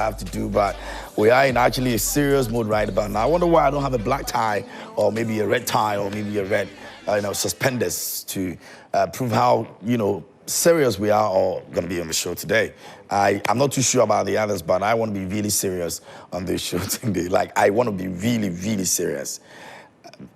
have to do, but we are in actually a serious mood right about now. I wonder why I don't have a black tie or maybe a red tie or maybe a red suspenders to prove how serious we are all going to be on the show today. I'm not too sure about the others, but I want to be really serious on this show today. Like, I want to be really, really serious.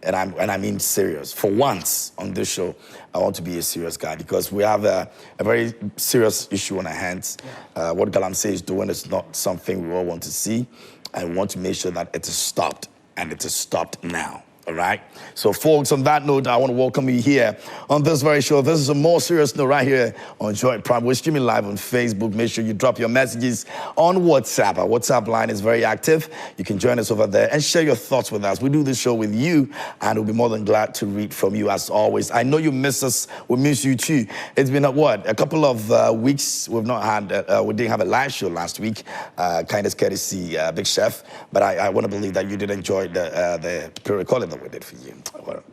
And I mean serious. For once on this show, I want to be a serious guy because we have a very serious issue on our hands. What galamsey is doing is not something we all want to see. I want to make sure that it is stopped, and it is stopped now. All right? So, folks, on that note, I want to welcome you here on this very show. This is a more serious note right here on Joy Prime. We're streaming live on Facebook. Make sure you drop your messages on WhatsApp. Our WhatsApp line is very active. You can join us over there and share your thoughts with us. We do this show with you, and we'll be more than glad to read from you as always. I know you miss us. We miss you too. It's been, a couple of weeks. We've not had, we didn't have a live show last week, kind of courtesy Big Chef, but I want to believe that you did enjoy the pre-recording we did for you. Whatever.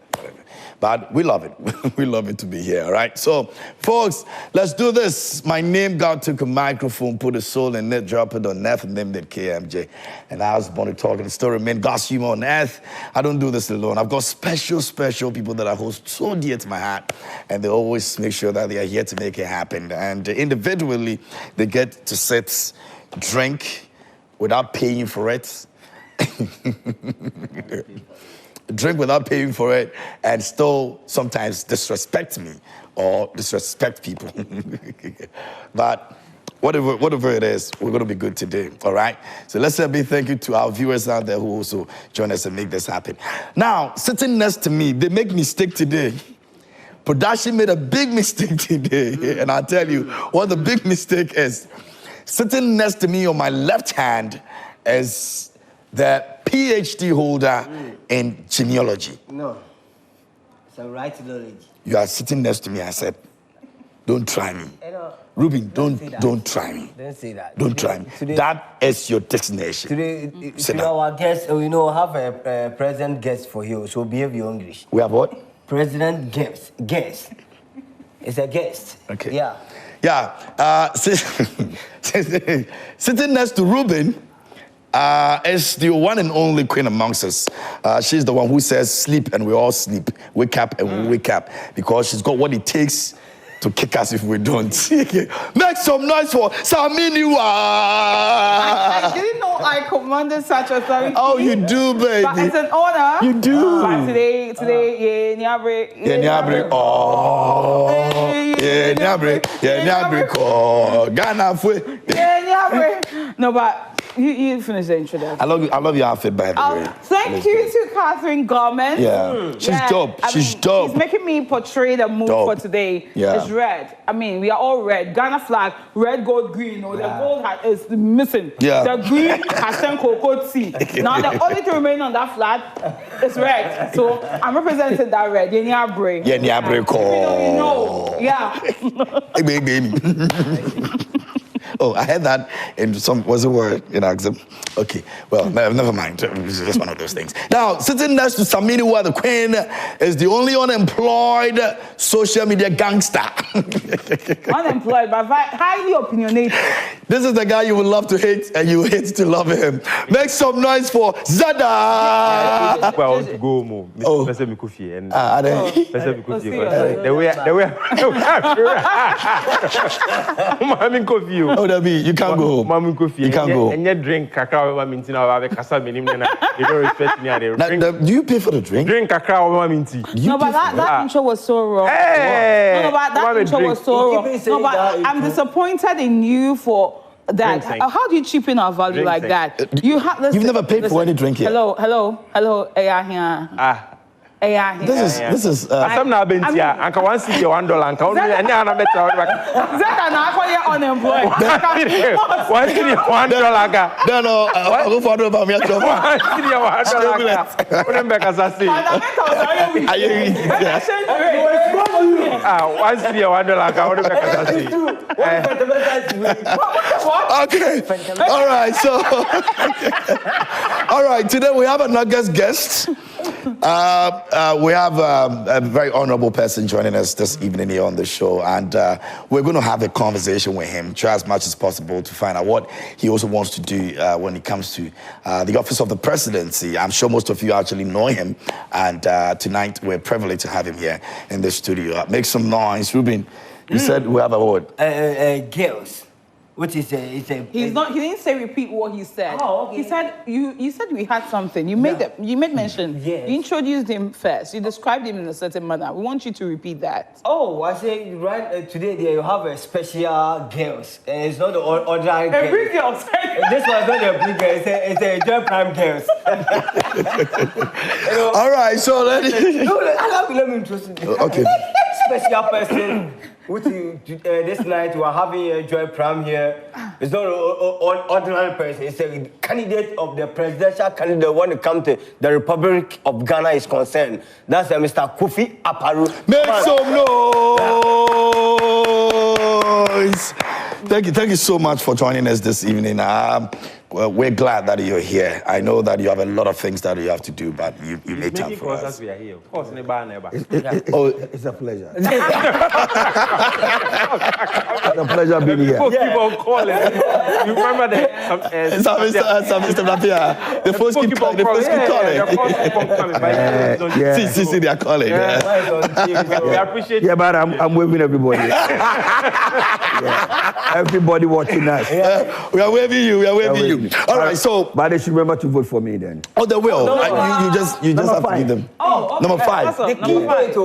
But we love it. We love it to be here, all right? So, folks, let's do this. My name, God took a microphone, put a soul in it, drop it on earth, and named it KMJ. And I was born to talk, and the story remained God's humor on earth. I don't do this alone. I've got special people that I hold so dear to my heart, and they always make sure that they are here to make it happen. And individually, they get to sit, drink, without paying for it. Drink without paying for it, and still sometimes disrespect me or disrespect people. But whatever it is, we're going to be good today, all right? So let's say a big thank you to our viewers out there who also join us and make this happen. Now, sitting next to me, they make mistake today. Production made a big mistake today, and I'll tell you what the big mistake is. Sitting next to me on my left hand is the PhD holder in genealogy. No, it's a right knowledge. You are sitting next to me. I said, don't try me. Ruben, don't try me. Don't say that. Don't try me. Today, that is your destination. Today, our guest, have a present guest for you, so behave your English. We have what? President guest. It's a guest. Okay. Yeah. Yeah. Sitting next to Ruben, is the one and only queen amongst us. She's the one who says sleep and we all sleep, wake up and we wake up, because she's got what it takes to kick us if we don't. Make some noise for Saminiwa! I didn't know I commanded such authority. Oh, you do, baby. But it's an honor. You do. But today, yeah, Nyabre, oh, yeah, Nyabre, oh, Ghana, yeah, no, but you finish the introduction. I love your outfit, by the way. Thank you to Catherine Garment. Yeah, she's dope. She's dope. She's making me portray the mood for today. Yeah. It's red. I mean, we are all red. Ghana flag, red, gold, green. The gold is missing. Yeah. The green has turned cocoa tea. Now the only thing remaining on that flag is red. So I'm representing that red. Nyabre. Yeah, Nyabre. You know. Yeah. Hey, baby. Oh, I had that in was a word in accent. Okay, well, never mind. It's just one of those things. Now, sitting next to Saminiwa, the queen, is the only unemployed social media gangster. Unemployed, but highly opinionated. This is the guy you would love to hate, and you hate to love him. Make some noise for Zada! Well, I want to go more. Oh. Person Kofi and Kofi. Oh, that be you can't go. Mami Kofi. You can't go. And you drink kakao. Mami tina wa be kasa minim na. You don't respect me. Do you pay for the drink? Drink kakao. Mami ti. No, but that intro was so wrong. Hey. No, but that intro was so wrong. No, but I'm disappointed in you for that. How do you cheapen our value like that? You've never paid for any drink here. Hello. This is. Some na bentia. Anka $1 $1. Anka only any other better. Zeta na call you unemployed. $1 $1. No. I go for about me. $1 $1. Remember Kasasi. Okay. All right. So. All right. Today we have another guest. We have a very honorable person joining us this evening here on the show, and we're going to have a conversation with him, try as much as possible to find out what he also wants to do when it comes to the office of the presidency. I'm sure most of you actually know him, and tonight we're privileged to have him here in the studio. Make some noise, Ruben. You said we have a word. Girls. What is He didn't say repeat what he said. Oh, okay. He said you said we had something. You made mention. Yes. You introduced him first. You described him in a certain manner. We want you to repeat that. Oh, I say today there you have a special girls. It's not the ordinary girls. A big girls. This was not a big girl. It's a Joy Prime girls. All right, so let me introduce you. Okay. Special person. This night we are having a Joy Prime here. It's not an ordinary person. It's a candidate of the presidential candidate when it comes to the Republic of Ghana is concerned. That's Mr. Kofi Akpaloo. Make some noise. Thank you so much for joining us this evening. We're glad that you're here. I know that you have a lot of things that you have to do, but you made time for us. We are here. Of course, never. It's a pleasure. It's a pleasure being here. People keep on calling. You remember that? Mr. Napia, the first keep calling. Yeah, See, they are calling. We appreciate. Yeah, but I'm waving everybody. Everybody watching us. We are waving you. All right, so but they should remember to vote for me then. Oh, they will. You just have to give them. Oh, okay. Number 5. The key point,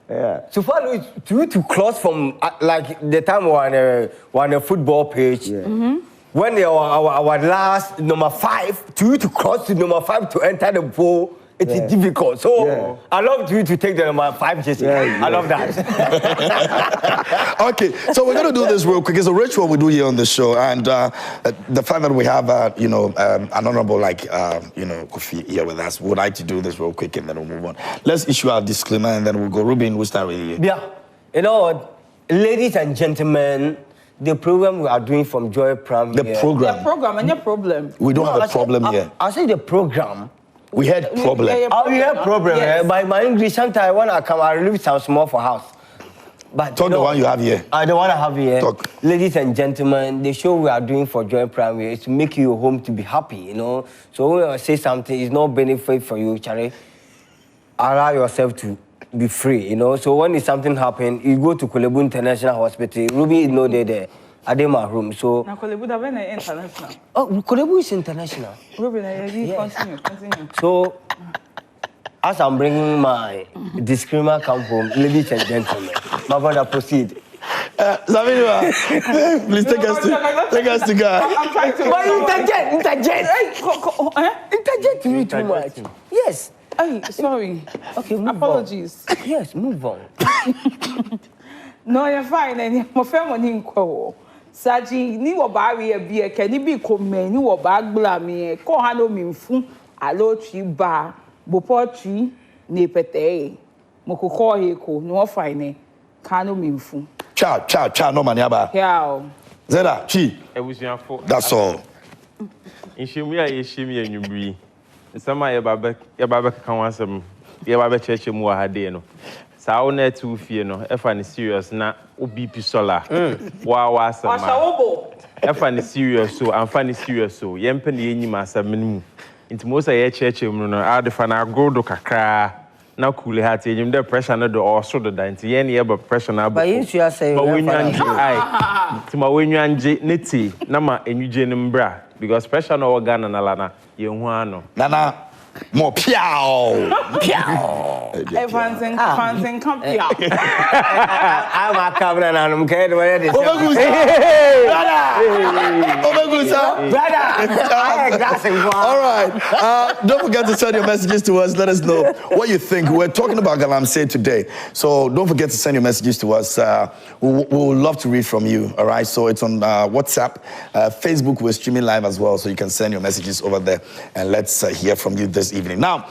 Yeah. so far, to cross from like the time we're on a football page. Yeah. When our last number 5, to cross to number 5 to enter the poll, it is difficult. So I love you to take the number 5 jersey. I love that. Okay, so we're gonna do this real quick. It's a ritual we do here on the show, and the fact that we have an honorable Kofi here with us, we would like to do this real quick, and then we'll move on. Let's issue our disclaimer, and then we'll go. Ruben, we'll start with you. Yeah, ladies and gentlemen, the program we are doing from Joy Prime. The program. The program and your problem. We don't have a problem here. I say the program. We had problem. We had problem. Yes. By my English, sometimes when I come, I leave some small for house. But Talk the one you have here. I don't want to have here. Talk. Ladies and gentlemen, the show we are doing for Joy Prime is to make your home to be happy, So when I say something, it's not benefit for you, Charlie. Allow yourself to be free, So when it's something happen, you go to Kolebu International Hospital. Ruby is not there. I did my room, so. Now, Kolebu is international. Oh, Kolebu is international. Ruben, continue. So, as I'm bringing my disclaimer come home, ladies and gentlemen, my brother proceed. Saminua, please take us to God. I'm trying to. But interject to me too much. Yes. Hey, sorry. Okay, move Apologies. on. Yes, move on. No, you're fine. And my family in Ko. Saji, ni wo ba we bia ke ni bi ko me ni wo ba gbla me ko ha no minfu alo chi ba bopo chi ne pete mokoko he ko no fine ka no minfu Cha no mani aba. yeah Zeda chi. That's all. Inshimi ya yeshimi enyubri. Nsama ye baba kan wasem ye baba cheche mu ha de no. Sa wo na tu fie no efa ni serious na obi pisola wa asema Ashawobo efa ni serious so amfa ni serious so yempe na yenyima asema mu nti mo sa ye cheche mu no adefa na agodo kakra na cool heart yenyim the pressure no do also do that nti ye na ye ba pressure na ba But you should say ma wenwanje ai nti ma wenwanje neti na ma enwuje ni mbra because pressure no organ na lana ye hu ano Nana more piao. fancy come here I'm a camera and I'm going to wear this. All right. Don't forget to send your messages to us. Let us know what you think. We're talking about galamsey today. So don't forget to send your messages to us. We would love to read from you. All right. So it's on WhatsApp. Facebook, we're streaming live as well. So you can send your messages over there. And let's hear from you this evening. Now,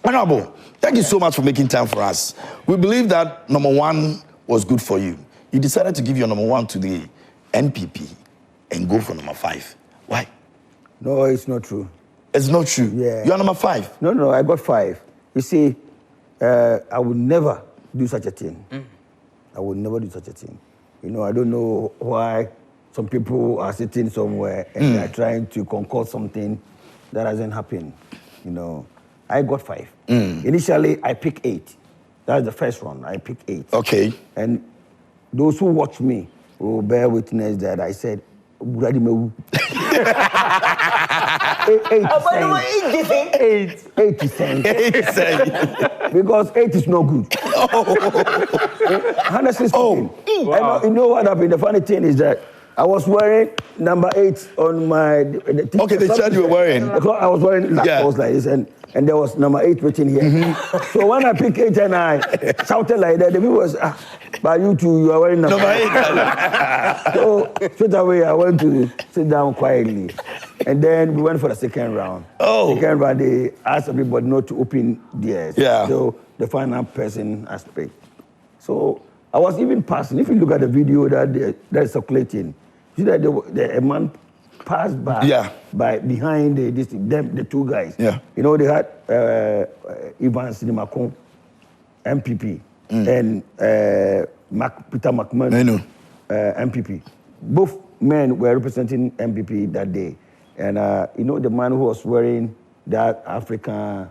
Honorable, thank you so much for making time for us. We believe that number 1 was good for you. You decided to give your number 1 to the NPP and go for number 5. Why? No, it's not true. It's not true. Yeah. You are number 5. No, I got 5. You see, I would never do such a thing. I would never do such a thing. You know, I don't know why some people are sitting somewhere and they're trying to concoct something that hasn't happened. You know, I got 5. Initially, I picked 8. That's the first one. I picked 8. Okay. And those who watch me will bear witness that I said, 8 cents. Because 8 is not good. Honestly speaking. Wow. You know what happened? The funny thing is that I was wearing number 8 on my... Okay, the shirt you were wearing. I was wearing like this, and there was number 8 written here. So when I picked 8 and I shouted like that, the people was, but you two, you are wearing number 8. So straight away, I went to sit down quietly. And then we went for the second round. Second round, they asked everybody not to open theirs. Yeah. So the final person has picked. So I was even passing. If you look at the video that is circulating, you see that a man passed by, behind the two guys. Yeah. You know, they had Ivan Sinimakon, MPP, and Peter McMahon, MPP. Both men were representing MPP that day. And you know the man who was wearing that African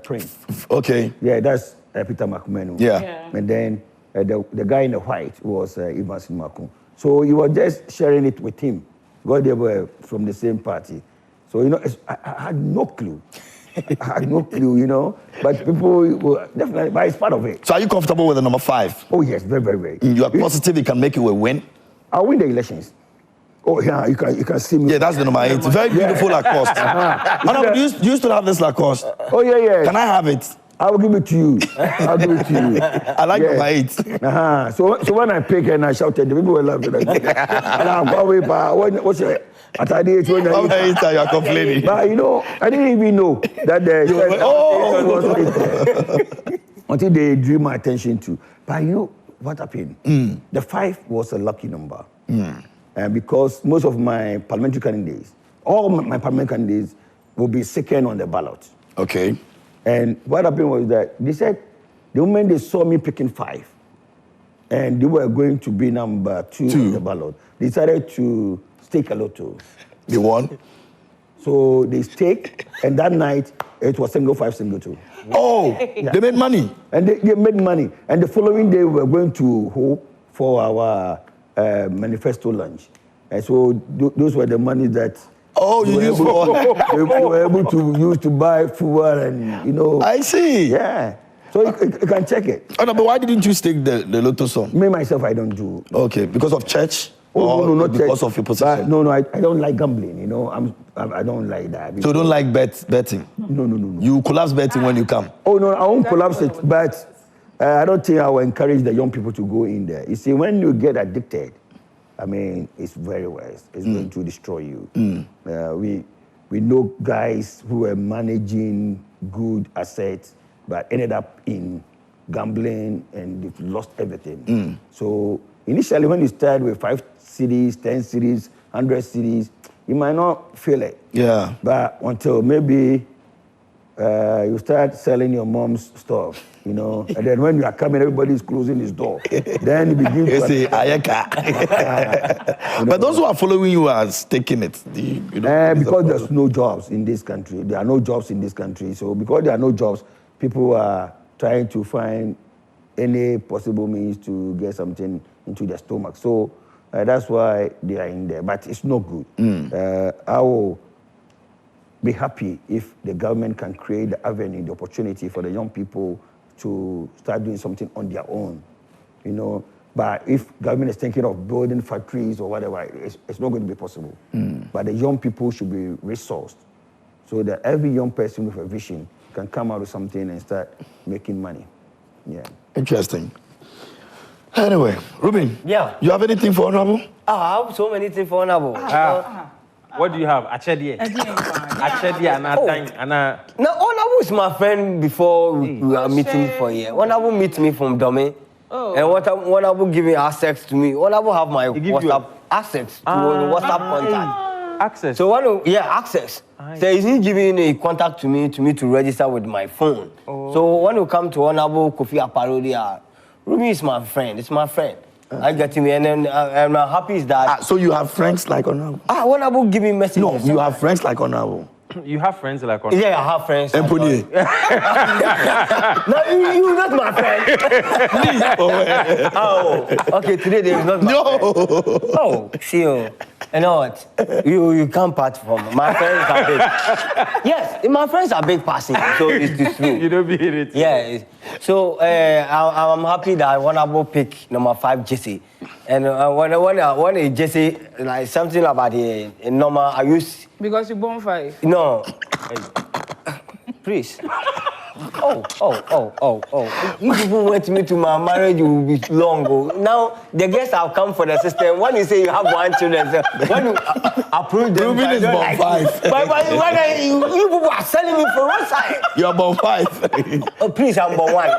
print? Okay. Yeah, that's Peter McMahon. Yeah. And then the guy in the white was Ivan Sinimakon. So you were just sharing it with him because they were from the same party. So, you know, I had no clue. I had no clue, you know. But people were definitely, but it's part of it. So are you comfortable with the number 5? Oh, yes, very, very, very. You are positive you can make it a win? I'll win the elections. Oh, yeah, you can see me. Yeah, that's the number 8. Very beautiful Lacoste. Do you still have this Lacoste? Oh, yeah. Can I have it? I will give it to you. I'll give it to you. I like number 8. So when I picked and I shouted, the people were laughing. And I'm going, what's your... You are complaining. But you know, I didn't even know that until they drew my attention to. But you know what happened? The 5 was a lucky number. And because most of my parliamentary candidates, all my parliamentary candidates will be second on the ballot. Okay. And what happened was that they said, the moment they saw me picking 5, and they were going to be number 2 on the ballot, they decided to stake a lotto. They won? So they staked, and that night, it was single 5, single 2. Oh, they made money? And they made money. And the following day, we were going to Ho for our manifesto lunch. And so those were the money that you used for... they were able to use to buy food and, you know. I see. Yeah. So you can check it. Oh, no, but why didn't you stake the lotto sum? Me, myself, I don't do. Okay, because of church? No, not because church. Of your position? No, I don't like gambling, you know. I don't like that. So you don't like betting? No. You collapse betting when you come? Oh, no, I won't collapse it, but I don't think I will encourage the young people to go in there. You see, when you get addicted, I mean, it's very worse. It's going to destroy you. We know guys who were managing good assets, but ended up in gambling and they've lost everything. So initially, when you start with 5 cities, 10 cities, 100 cities, you might not feel it. Yeah. But until maybe you start selling your mom's stuff, you know, and then when you are coming, everybody's closing his door. Then you begin to... say, Ayaka. But those who are following you are taking it. Because there's no jobs in this country. There are no jobs in this country. So because there are no jobs, people are trying to find any possible means to get something into their stomach. So that's why they are in there. But it's not good. I will be happy if the government can create the avenue, the opportunity for the young people to start doing something on their own, you know. But if government is thinking of building factories or whatever, it's not going to be possible. But the young people should be resourced so that every young person with a vision can come out with something and start making money. Yeah. Interesting. Anyway, Ruben. Yeah. You have anything for Honorable? I have so many things for Honorable. What do you have? Achedie. Achedie and Now, Honorable is my friend before we are meeting for a year. Honorable meet me from Domain. And Honorable give me access to me. Honorable have my WhatsApp access to WhatsApp contact. Access. So access. So is he giving a contact to me to register with my phone? Oh. So when you come to Honorable Kofi Akpaloo, Ruby is my friend. It's my friend. I get him, and then I'm happy is that. So you have friends like Honorable? Honorable giving messages. No, you have friends like Honorable. You have friends like Honorable? Yeah, I have friends. Empony. No, you're not my friend. Oh, okay. Today there is not my friend. Oh, see you. You know what? You can't part from my friends are big. Yes, my friends are big passing, so it's true. You don't be it. Yeah. So I'm happy that Honorable pick number 5 Jesse, and when a Jesse like something about the normal I use. Because you're born 5. No. Please. Oh. You people went me to my marriage will be long ago. Now the guests have come for the system. When you say you have 1 children, so when you approve them, Ruben is born 5. But when you people are selling me for one side. You're born 5. Oh, please, I'm born 1.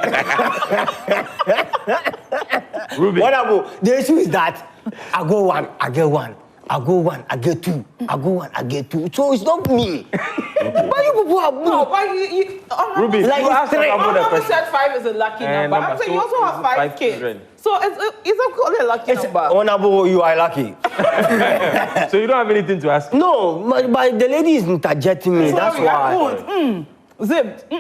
Ruben. What about the issue is that I go 1, I get 1. I go 1, I get 2. I go 1, I get 2. So it's not me. But you people have no, but Ruby, like you asked about the question. Said 5 is a lucky number. I'm saying you also have 5 kids. Children. So it's a lucky number. Honorable, you are lucky. So you don't have anything to ask? No, but the lady is interjecting me. That's why. Zip.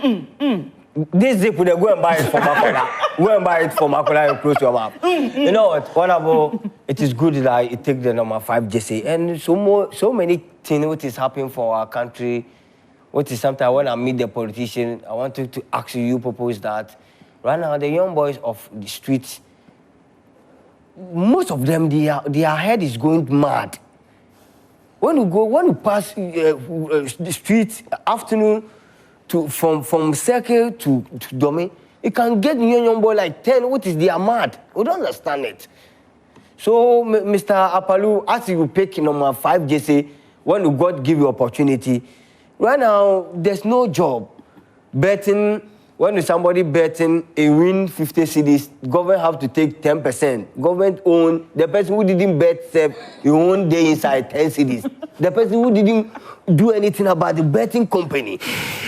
This zip, would go and buy it for Makola. Go and buy it for Makola and close your mouth. You know what? Honorable, it is good that I take the number 5 Jesse. And so many things what is happening for our country. What is sometimes when I meet the politician, I want to ask you propose that right now the young boys of the streets, most of them their head is going mad. When you pass the street afternoon from Circle to Domi, you can get young boy like 10. What is their mad? We don't understand it. So Mr. Akpaloo, as you pick number 5 Jesse, when you God give you opportunity. Right now, there's no job. Betting, when somebody betting, a win 50 cedis, government have to take 10%. Government own, the person who didn't bet, he own day inside 10 cedis. The person who didn't do anything about the betting company.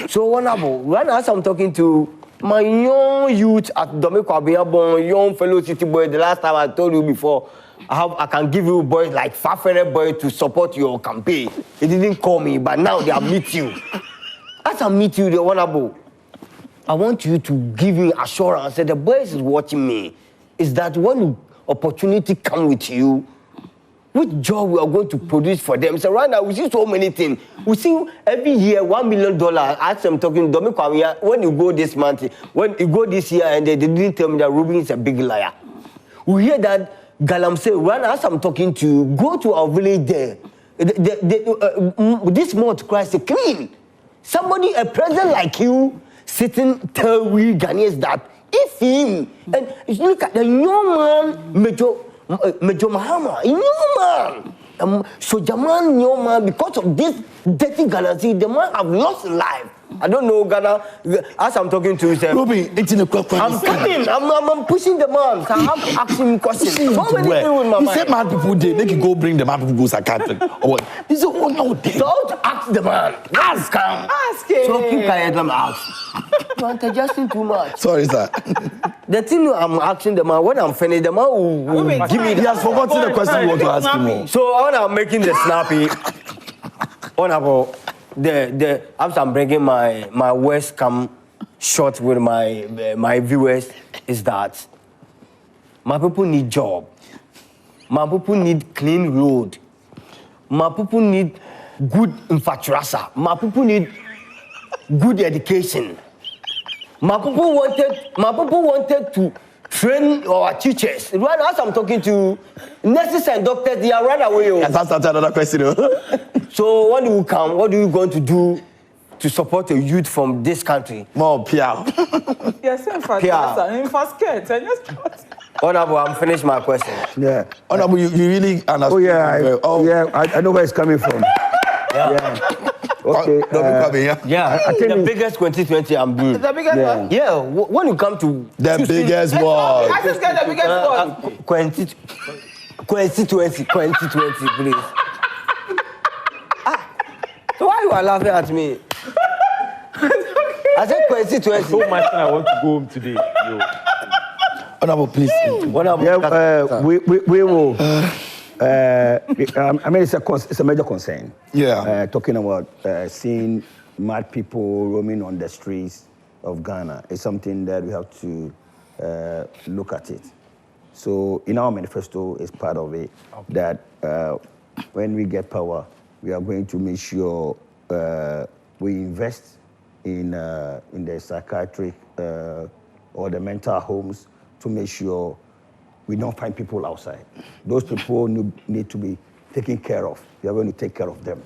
So, right now, as I'm talking to my young youth at Domekwabiya, young fellow city boy, the last time I told you before, I can give you boys like 500 boys to support your campaign. They didn't call me, but now they are meet you. As I meet you, the Honorable, I want you to give me assurance that the boys is watching me. Is that when opportunity come with you, which job we are going to produce for them? So right now we see so many things. We see every year $1 million. As I'm talking, when you go this month, when you go this year, and they didn't tell me that Ruben is a big liar. We hear that galamsey, right now as I'm talking to you, go to our village there. This month, Christ is clean. Somebody, a president like you, sitting, tell we Ghanaians that if him, and look at the young man, Major Mahama, young man. So Jaman, young man, because of this dirty galamsey, the man have lost life. I don't know, Ghana, as I'm talking to you, Ruby, it's in a question. I'm pushing the man, so I have to ask him questions. So many things with my mind. He said mad people did, they can go bring the mad people go psychiatric. Or what? He said, oh no, they. So how to ask the man? Ask him. Ask him. So keep quiet, let me ask. You are adjusting too much. Sorry, sir. The thing I'm asking the man, when I'm finished, the man will give me. He has forgotten the question you want to ask him. So when I'm making the snappy, Honorable, as I'm bringing my West Cam shot with my viewers, is that my people need job. My people need clean road. My people need good infrastructure. My people need good education. My people wanted to train our teachers. Right now, as I'm talking to nurses and doctors, they are right away. Yes, that's another question. So when you come, what are you going to do to support the youth from this country? More PR. Yes, in fact, Honorable, I'm finished my question. Yeah. Honorable, you really understand. Oh yeah, I know where it's coming from. Yeah. Okay. I think the biggest 2020 I'm doing. The biggest one? Yeah, when you come to The biggest one. I just get the biggest one. 2020, please. So why you are laughing at me? I said constituency. So much I want to go home today. Yo. Honorable, please. We will. I mean, it's a major concern. Yeah. Talking about seeing mad people roaming on the streets of Ghana is something that we have to look at it. So in our manifesto is part of it that when we get power, we are going to make sure we invest in the psychiatric or the mental homes to make sure we don't find people outside. Those people need to be taken care of. We are going to take care of them.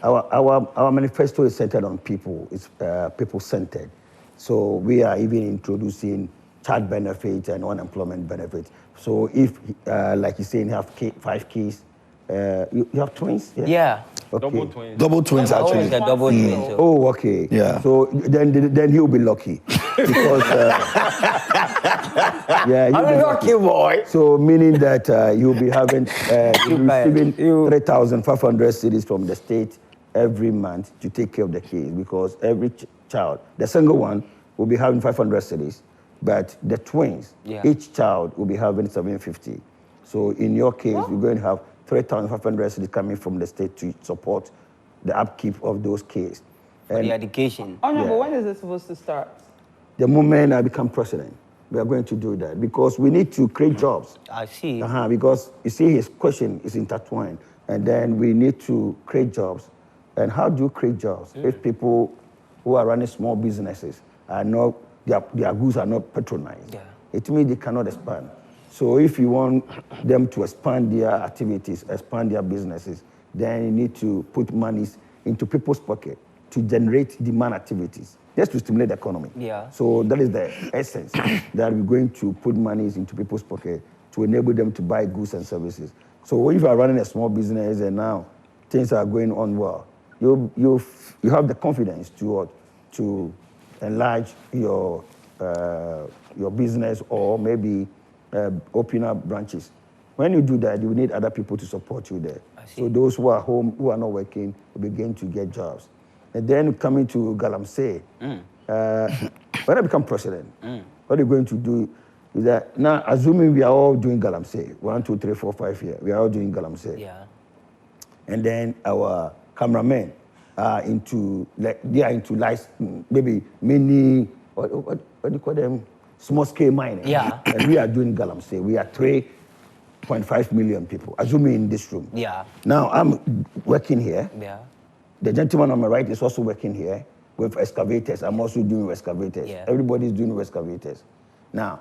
Our manifesto is centered on people. It's people-centered. So we are even introducing child benefits and unemployment benefits. So if, like you're saying, you have 5 kids, you have twins? Yeah. Okay. Double twins, actually. Double twins. Oh, okay. Yeah. So then he'll be lucky because he'll I'm be lucky, boy. So meaning that you'll be having receiving 3,500 cedis from the state every month to take care of the kids because every child, the single one will be having 500 cedis, but the twins, each child will be having 750. So in your case, you're going to have 3,500 cedis coming from the state to support the upkeep of those kids. For the education. Oh no, but when is it supposed to start? The moment I become president, we are going to do that because we need to create jobs. I see. Because you see, his question is intertwined, and then we need to create jobs. And how do you create jobs if people who are running small businesses are not their goods are not patronized? Yeah. It means they cannot expand. So if you want them to expand their activities, expand their businesses, then you need to put monies into people's pocket to generate demand activities, just to stimulate the economy. Yeah. So that is the essence, that we're going to put monies into people's pocket to enable them to buy goods and services. So if you are running a small business and now things are going on well, you have the confidence to enlarge your business or maybe open up branches. When you do that, you need other people to support you there. So those who are home, who are not working, will begin to get jobs. And then coming to galamsey, when I become president, what we're going to do is that now, assuming we are all doing galamsey, 1, 2, 3, 4, 5 here, we are all doing galamsey. Yeah. And then our cameramen are into maybe mini, what do you call them? Small scale mining. Yeah. And we are doing galamsey. We are 3.5 million people, assuming in this room. Yeah. Now I'm working here. Yeah. The gentleman on my right is also working here with excavators. I'm also doing excavators. Yeah. Everybody's doing excavators. Now,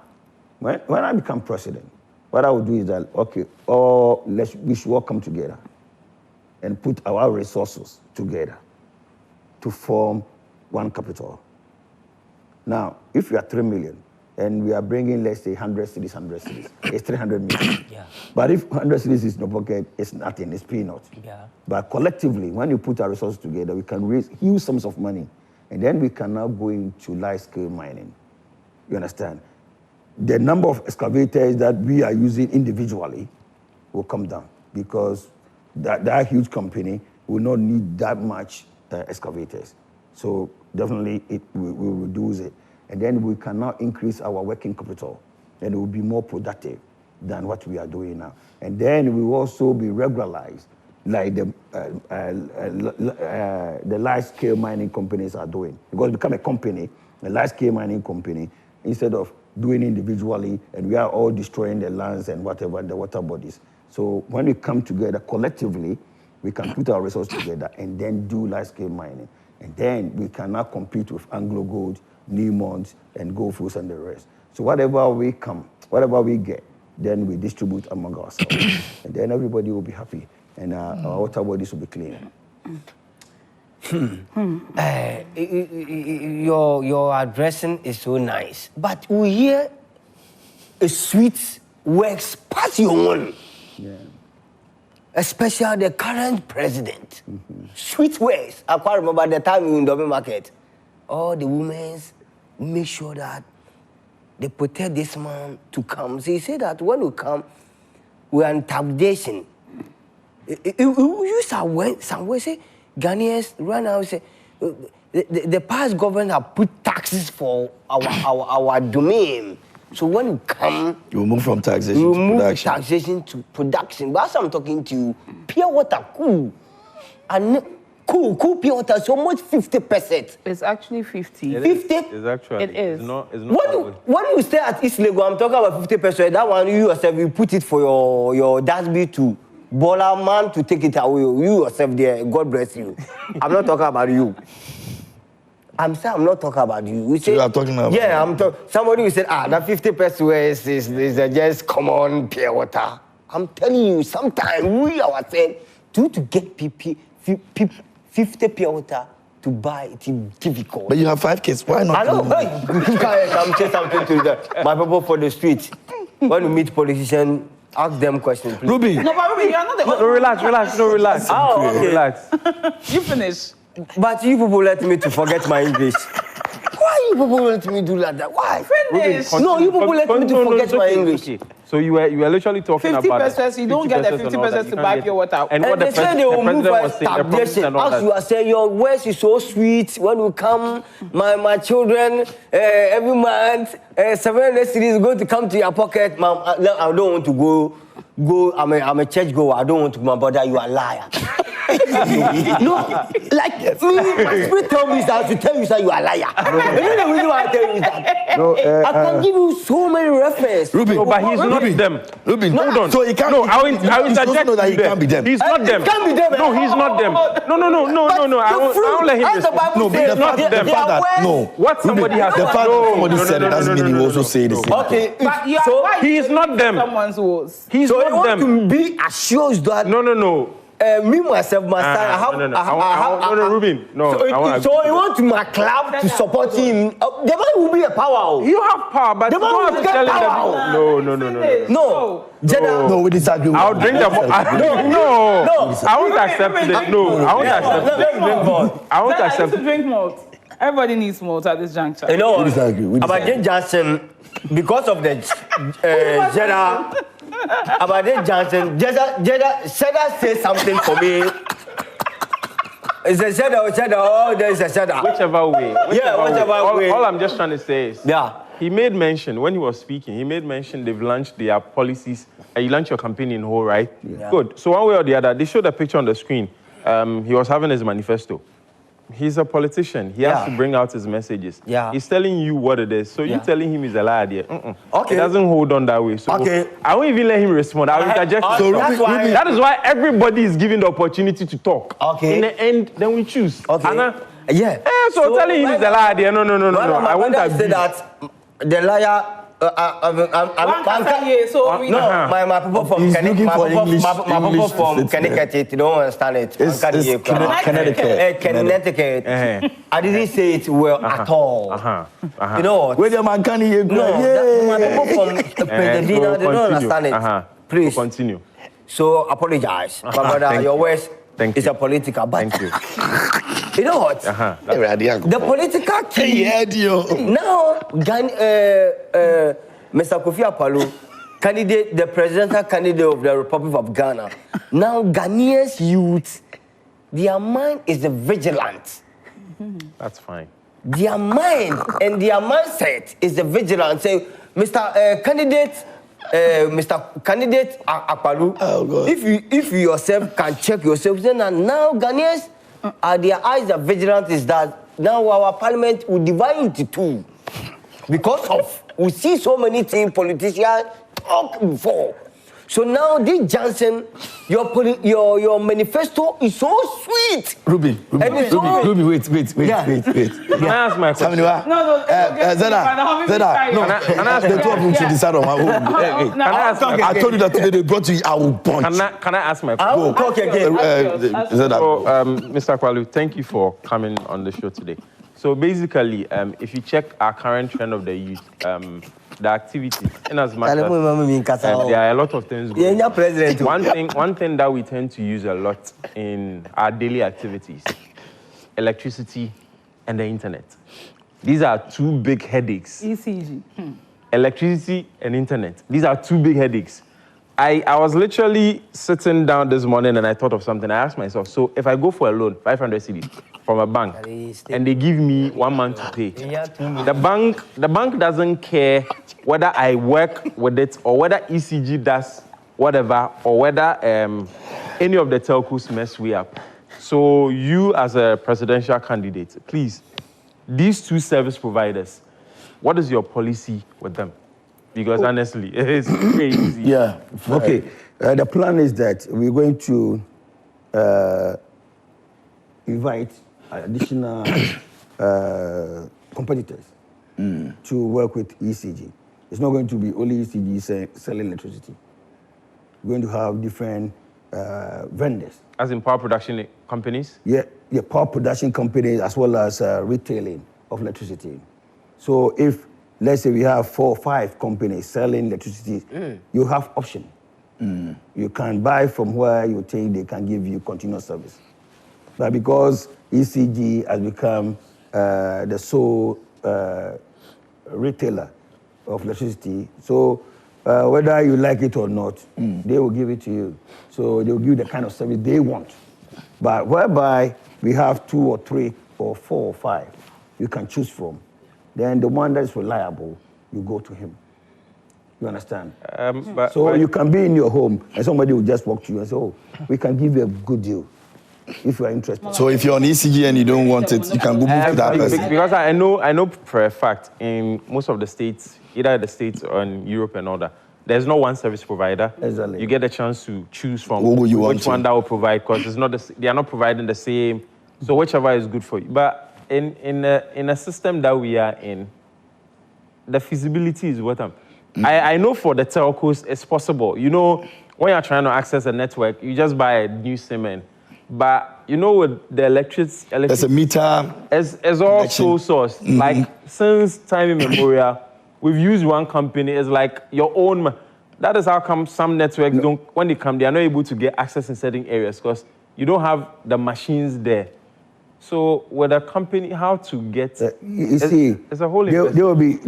when I become president, what I will do is that, okay, we should all come together and put our resources together to form one capital. Now, if we are 3 million and we are bringing, let's say, 100 cities, it's 300 million. Yeah. But if 100 cities is in the pocket, it's nothing, it's peanuts. Yeah. But collectively, when you put our resources together, we can raise huge sums of money. And then we can now go into large-scale mining. You understand? The number of excavators that we are using individually will come down because that huge company will not need that much excavators. So definitely it will reduce it. And then we can now increase our working capital and it will be more productive than what we are doing now. And then we will also be regularized like the large-scale mining companies are doing. Because become a company, a large-scale mining company, instead of doing individually, and we are all destroying the lands and whatever, the water bodies. So when we come together collectively, we can put our resources together and then do large-scale mining. And then we can now compete with Anglo Gold, Newmont, and Goldfields and the rest. So whatever we get, then we distribute among ourselves. And then everybody will be happy, and our water bodies will be clean. Your addressing is so nice, but we hear a sweet works past your own. Yeah. Especially the current president. Sweet works. I quite remember the time in the market. All the women make sure that they protect this man to come. So he said that when we come, we are in intimidation. You somewhere say Ghanaians right now say the past government have put taxes for our domain. So when you come, You move from taxation you to move production. taxation to production. But as I'm talking to you, pure water cool. And cool pure water is almost 50%. It's actually 50. 50? It's actually. It is. It's not always. When you stay at East Lagos, I'm talking about 50%. That one, you yourself, you put it for your dashboard to Bola man to take it away. You yourself there, God bless you. I'm not talking about you. I'm not talking about you. We say, you are talking about yeah, somebody will say, that 50% is just common pure water. I'm telling you, sometimes we ourselves, to get 50 pure water to buy, it is difficult. But you have 5 kids. Why not? I know. Hey, I'm saying something to my people for the street. When you meet politicians, ask them questions, please. Ruby. No, but Ruby, you're not the No, relax. Oh, okay. Relax. You finish. But you people let me to forget my English. Why you people let me do like that? Why? Finish. No, you people let me to forget it's my okay, English. it's okay. So you were literally talking 50%, about you don't get the 50% and all that. 50% You to can't buy get- pure water. And And what the they say they will move president for was saying, the promise stagnation. and all As that. you are saying, your words is so sweet. When you come, my children, every month, 700 cities going to come to your pocket. Mom, I don't want to go. I'm a church goer. I don't want to go, my brother. You are a liar. No, like me, my spirit tell me that to tell you that you are a liar. You know the reason why I tell you that? No, I can give you so many references. Ruby. No, but he's not them. Ruby. Hold on. So he can't. No, I will he's supposed to interject know that he you there. can't be them. He's not them. It can't be them. No, he's not them. No. I won't let him As the respond. Bible No, but says, the fact, they the fact are that words. no, What somebody Ruby, has the said. fact that somebody No, said no, it doesn't no, mean no, he also no, say the no. same. Okay, But you are so why he's you not them. Someone's words. He's so you not want them. to be assured that No. me myself, my son, I have. No, Ruben. No, So, I want so you want my club to support him? The man will be a power. You have power, but The you man don't will have to get tell him power. that. No. No, Jeddah. No, we disagree. I'll drink the. No. I won't accept this. No, I won't accept this. Let me drink more. I won't Then I used accept. to drink malt. Everybody needs malt at this juncture. You know We what? disagree. We About disagree. Jane Johnson, because of the Jeddah. About Jane Johnson, Jeddah say something for me. Is a Jeddah? Oh, there's a Jeddah. Whichever way. whichever way. All I'm just trying to say is. Yeah. He made mention, when he was speaking, they've launched their policies. You launched your campaign in whole, right? Yeah. Good. So one way or the other, they showed a picture on the screen. He was having his manifesto. He's a politician. He has to bring out his messages. Yeah. He's telling you what it is. So you telling him he's a liar there. Okay. It doesn't hold on that way. So Okay. I won't even let him respond. I'll interject. So himself. that's why- That is why everybody is given the opportunity to talk. Okay. In the end, then we choose. Okay. Anna, Yeah. so telling him he's a liar there. No. I want to to say that the liar. One can say, so we No, Uh-huh. my people from He's Connecticut. looking My for people English from to fit Connecticut. You don't understand it. It's Connecticut. Connecticut. I didn't say it well at all. You know what? Where the man can hear? No, my people from Pasadena, they don't understand it. Please. Continue. So apologize, my brother. Thank Your you. words Thank is you. a political, but Thank you. you know what? The political key. Now, Mr. Kofi Akpaloo, candidate, the presidential candidate of the Republic of Ghana. Now, Ghanaians youth, their mind is vigilant. That's fine. Their mind and their mindset is vigilant. Say, Mr. Candidate Akpaloo, Oh, God. if you yourself can check yourself, then now Ghanaians, their eyes are vigilant. Is that now our parliament will divide into two because of we see so many things politicians talk before. So now this Johnson, your manifesto is so sweet. Ruby, And it's so- wait. Yeah. Can I ask my question? No, Zeda, the two of you should decide on my own. Can I ask my I told you that today they brought you, I will punch. Can I ask my I question? will talk again. Zeda. So, Mr. Akpaloo, thank you for coming on the show today. So basically, if you check our current trend of the youth, the activities, in as much as there are a lot of things going on. One thing that we tend to use a lot in our daily activities, electricity and the internet. These are two big headaches. ECG. Electricity and internet. These are two big headaches. I was literally sitting down this morning and I thought of something. I asked myself, so if I go for a loan, 500 cedis from a bank, and they give me 1 month to pay, the bank doesn't care whether I work with it or whether ECG does whatever or whether any of the telcos mess we up. So you as a presidential candidate, please, these two service providers, what is your policy with them? Because honestly, it's crazy. Yeah. Okay. The plan is that we're going to invite additional competitors to work with ECG. It's not going to be only ECG selling electricity. We're going to have different vendors. As in power production companies? Yeah, power production companies as well as retailing of electricity. So if, let's say we have 4 or 5 companies selling electricity, you have option. You can buy from where you think they can give you continuous service. But because ECG has become the sole retailer of electricity, so whether you like it or not, they will give it to you. So they will give you the kind of service they want. But whereby we have 2 or 3 or 4 or 5, you can choose from. Then the one that is reliable, you go to him. You understand? So you can be in your home and somebody will just walk to you and say, oh, we can give you a good deal if you are interested. So if you're on ECG and you don't want it, you can go move to that person. Because I know for a fact in most of the states, either the States or in Europe and all that, there's no one service provider. Exactly. You get a chance to choose from which one that will provide, because it's not they are not providing the same. So whichever is good for you. But in a system that we are in, the feasibility is what I know for the telcos it's possible. You know, when you're trying to access a network, you just buy a new SIM. But you know, with the electric there's a meter. It's all sole source. Like since time immemorial, we've used one company. It's like your own. That is how come some networks don't. When they come, they are not able to get access in certain areas because you don't have the machines there. So with a company, how to get? You see, it's a whole. They will be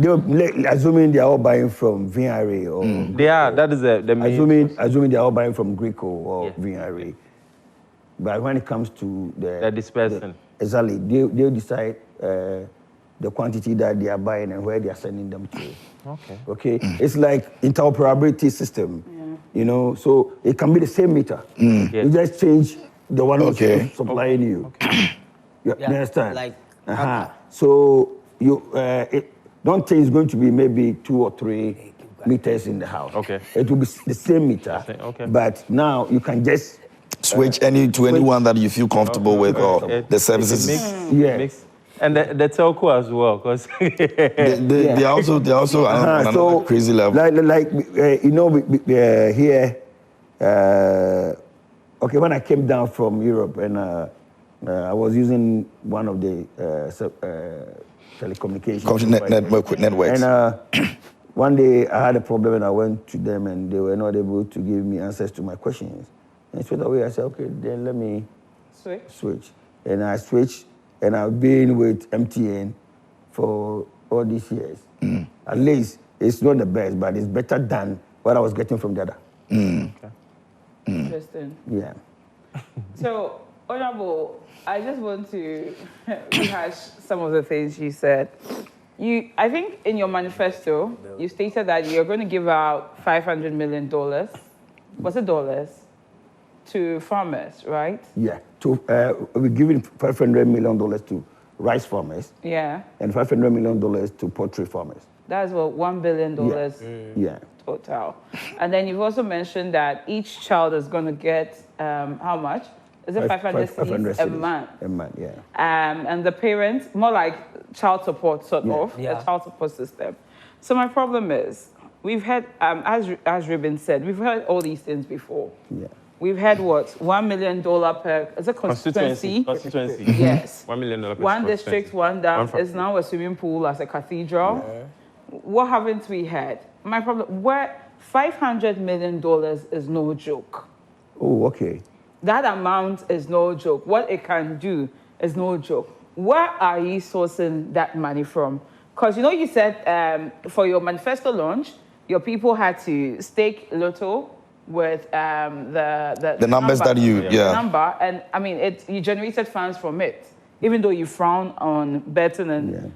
assuming they are all buying from VNRA or. They are. That is the main. Assuming they are all buying from Greco or VNRA. But when it comes to the dispersing, exactly, they'll decide the quantity that they are buying and where they are sending them to. Okay. It's like interoperability system, you know. So it can be the same meter. You just change the one who's supplying you. You understand? Like, so you don't think it's going to be maybe 2 or 3 meters in the house. Okay. It will be the same meter. Okay. But now you can just switch anyone that you feel comfortable with or the services. Mix. And the telco as well, because they also on another crazy level. Here. Okay, when I came down from Europe and I was using one of the telecommunications networks. And one day I had a problem and I went to them and they were not able to give me answers to my questions. And straight away I said, okay, then let me switch. And I switched and I've been with MTN for all these years. At least it's not the best, but it's better than what I was getting from the other. Interesting. Yeah. So, Honorable, I just want to rehash some of the things you said. I think in your manifesto, you stated that you're going to give out $500 million. Was it dollars? To farmers, right? Yeah. We're giving $500 million to rice farmers. Yeah. And $500 million to poultry farmers. That's what, $1 billion total. And then you've also mentioned that each child is going to get how much? Is it 500 cedis a month? A month, yeah. And the parents, more like child support sort of, the child support system. So my problem is, we've had, as Ruben said, we've heard all these things before. Yeah. We've had what? $1 million per, is it constituency? Constituency. Yes. $1 million per one district, one dam is now a swimming pool as a cathedral. Yeah. What haven't we had? My problem, where $500 million is no joke. Oh, okay. That amount is no joke. What it can do is no joke. Where are you sourcing that money from? Because you know you said for your manifesto launch, your people had to stake lotto with The numbers that you, the number, and I mean, you generated funds from it, even though you frown on betting and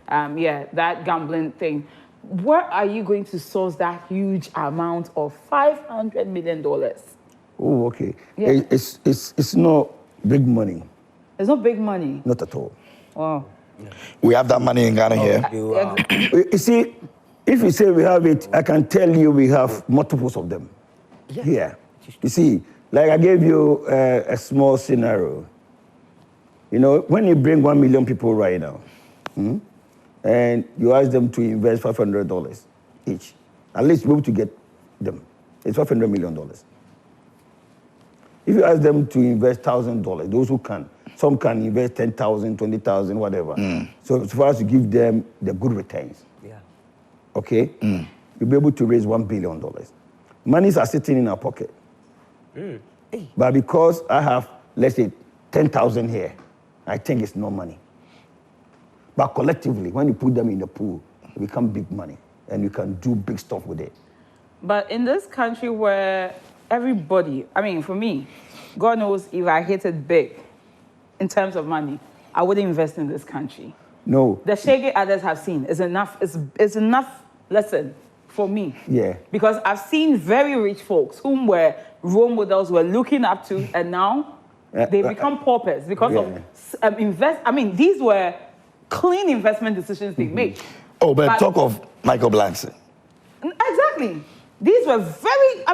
that gambling thing. Where are you going to source that huge amount of $500 million? Oh, okay. Yeah. It's not big money. It's not big money. Not at all. Wow. We have that money in Ghana here. Wow. You see, if you say we have it, I can tell you we have multiples of them here. You see, like I gave you a small scenario. You know, when you bring 1 million people right now, and you ask them to invest $500 each, at least be able to get them. It's $500 million. If you ask them to invest $1,000, those who can, some can invest 10,000, 20,000, whatever. So it's for us to give them the good returns. Yeah. Okay? You'll be able to raise $1 billion. Monies are sitting in our pocket. But because I have, let's say, 10,000 here, I think it's no money. But collectively, when you put them in the pool, it becomes big money, and you can do big stuff with it. But in this country where everybody, I mean, for me, God knows if I hit it big in terms of money, I wouldn't invest in this country. No. The shege others have seen is enough. It's enough lesson for me. Yeah. Because I've seen very rich folks whom were role models were looking up to, and now they become paupers because of these were clean investment decisions they made. Oh, but talk of Michael Blankson. Exactly. These were very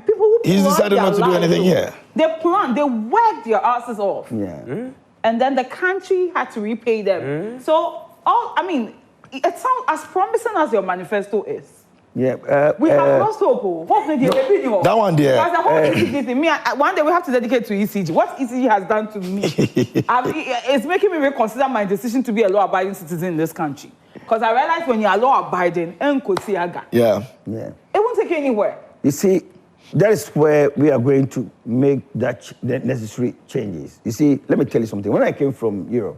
people who He's decided not to do anything here. They worked their asses off. Yeah. And then the country had to repay them. So, it sounds as promising as your manifesto is. Yeah. We have lost hope. That one there. Because the whole ECG thing, one day we have to dedicate to ECG. What ECG has done to me, it's making me reconsider my decision to be a law-abiding citizen in this country. Because I realize when you're law-abiding, yeah. It won't take you anywhere. You see, that is where we are going to make the necessary changes. You see, let me tell you something. When I came from Europe,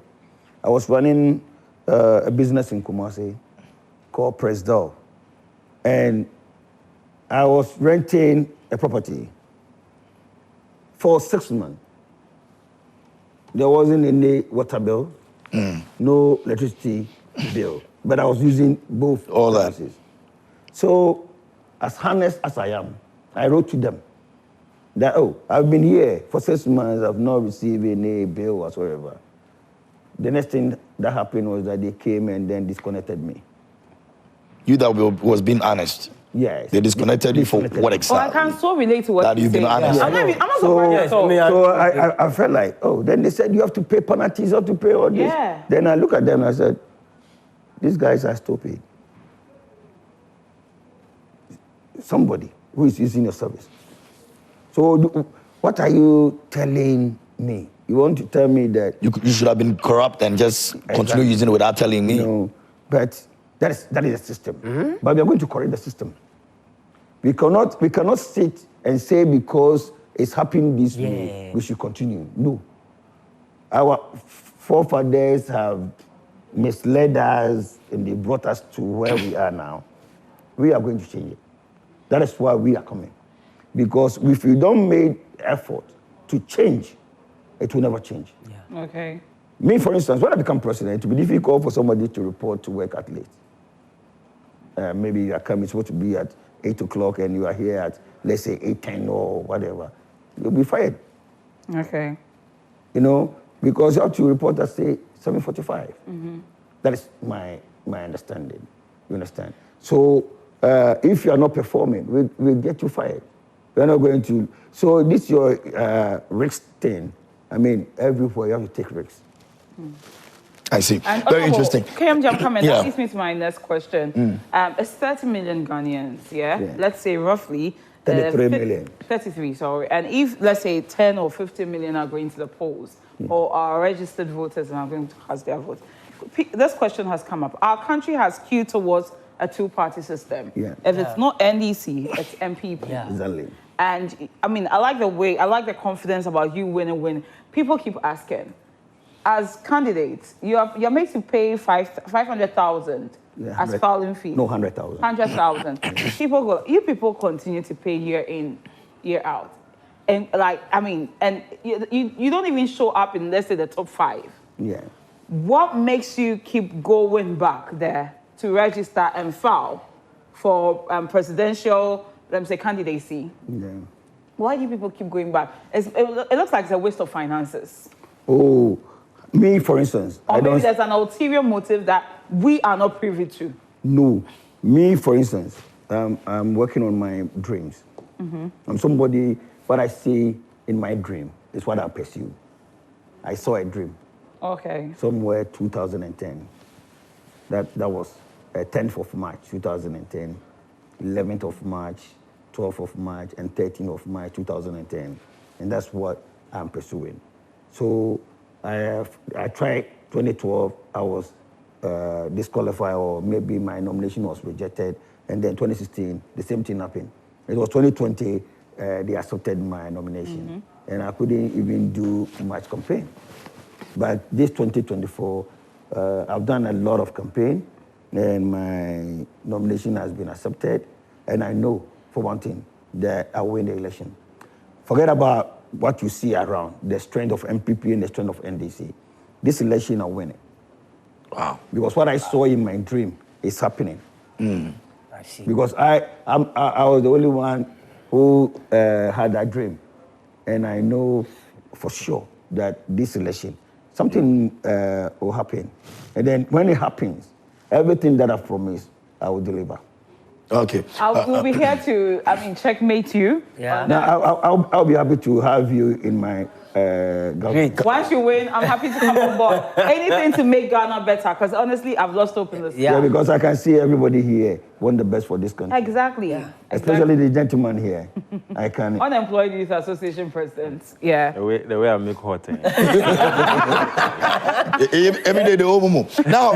I was running a business in Kumasi called Presdal. And I was renting a property for 6 months. There wasn't any water bill, no electricity bill, but I was using both services. So, as honest as I am, I wrote to them that, I've been here for 6 months, I've not received any bill whatsoever. The next thing that happened was that they came and then disconnected me. You that was being honest. Yes. They disconnected you for what exactly? I can so relate to what that you've been honest. I'm not surprised at all. So I felt like, then they said you have to pay penalties, you have to pay all this. Yeah. Then I look at them and I said, these guys are stupid. Somebody who is using your service. So what are you telling me? You want to tell me that you should have been corrupt and just continue using it without telling me? No, but that is the system. But we are going to correct the system. We cannot sit and say because it's happening this way, we should continue. No. Our forefathers have misled us and they brought us to where we are now. We are going to change it. That is why we are coming. Because if we don't make effort to change, it will never change. Yeah. Okay. Me, for instance, when I become president, it will be difficult for somebody to report to work at late. Maybe you are coming, supposed to be at 8 o'clock and you are here at, let's say, 8:10 or whatever. You'll be fired. Okay. You know, because you have to report at, say, 7:45. That is my understanding. You understand? So if you are not performing, we'll get you fired. We're not going to. So this your risk thing. I mean, everywhere you have to take risks. I see. And Very interesting. KMJ, comment. Yeah. That leads me to my next question. It's 30 million Ghanaians, yeah? Let's say roughly 33 million. 33, sorry. And if, let's say, 10 or 15 million are going to the polls or are registered voters and are going to cast their vote, this question has come up. Our country has skewed towards a two-party system. Yeah. If it's not NDC, it's MPP. Yeah. Exactly. And, I mean, I like the confidence about you winning. People keep asking, as candidates, you're made to pay 500,000 as filing fee. No, 100,000. 100,000. You people continue to pay here in year out. And like, I mean, and you don't even show up in, let's say, the top 5. Yeah. What makes you keep going back there to register and file for presidential, let me say, candidacy? Yeah. Why do people keep going back? It looks like it's a waste of finances. Oh, me, for instance. Or maybe there's an ulterior motive that we are not privy to. No. Me, for instance, I'm working on my dreams. I'm somebody, what I see in my dream is what I pursue. I saw a dream. Okay. Somewhere 2010. That was 10th of March, 2010, 11th of March, 12th of March, and 13th of March, 2010. And that's what I'm pursuing. So I tried 2012, I was disqualified, or maybe my nomination was rejected. And then 2016, the same thing happened. It was 2020, they accepted my nomination. And I couldn't even do much campaign. But this 2024, I've done a lot of campaign, and my nomination has been accepted. And I know, for one thing, that I win the election. Forget about what you see around, the strength of MPP and the strength of NDC. This election, I win it. Wow. Because what I saw in my dream is happening. I see. Because I was the only one who had that dream. And I know for sure that this election, something will happen. And then when it happens, everything that I've promised, I will deliver. Okay. We'll be here to, checkmate you. Yeah. Now, I'll be happy to have you in my government. Once you win, I'm happy to come on board. Anything to make Ghana better, because honestly, I've lost hope in this. Yeah. Yeah, because I can see everybody here want the best for this country. Exactly. Yeah. Especially the gentleman here. I can. Unemployed Youth Association president. Yeah. The way I make hot. Every day the whole mumu. Now,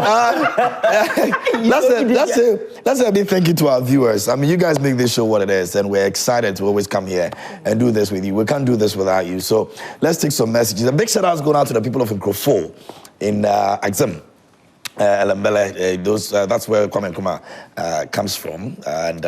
let's say a big thank you to our viewers. I mean, you guys make this show what it is, and we're excited to always come here and do this with you. We can't do this without you. So let's take some messages. A big shout out going out to the people of Nkrofo in Axem. That's where Kwame Nkrumah comes from, and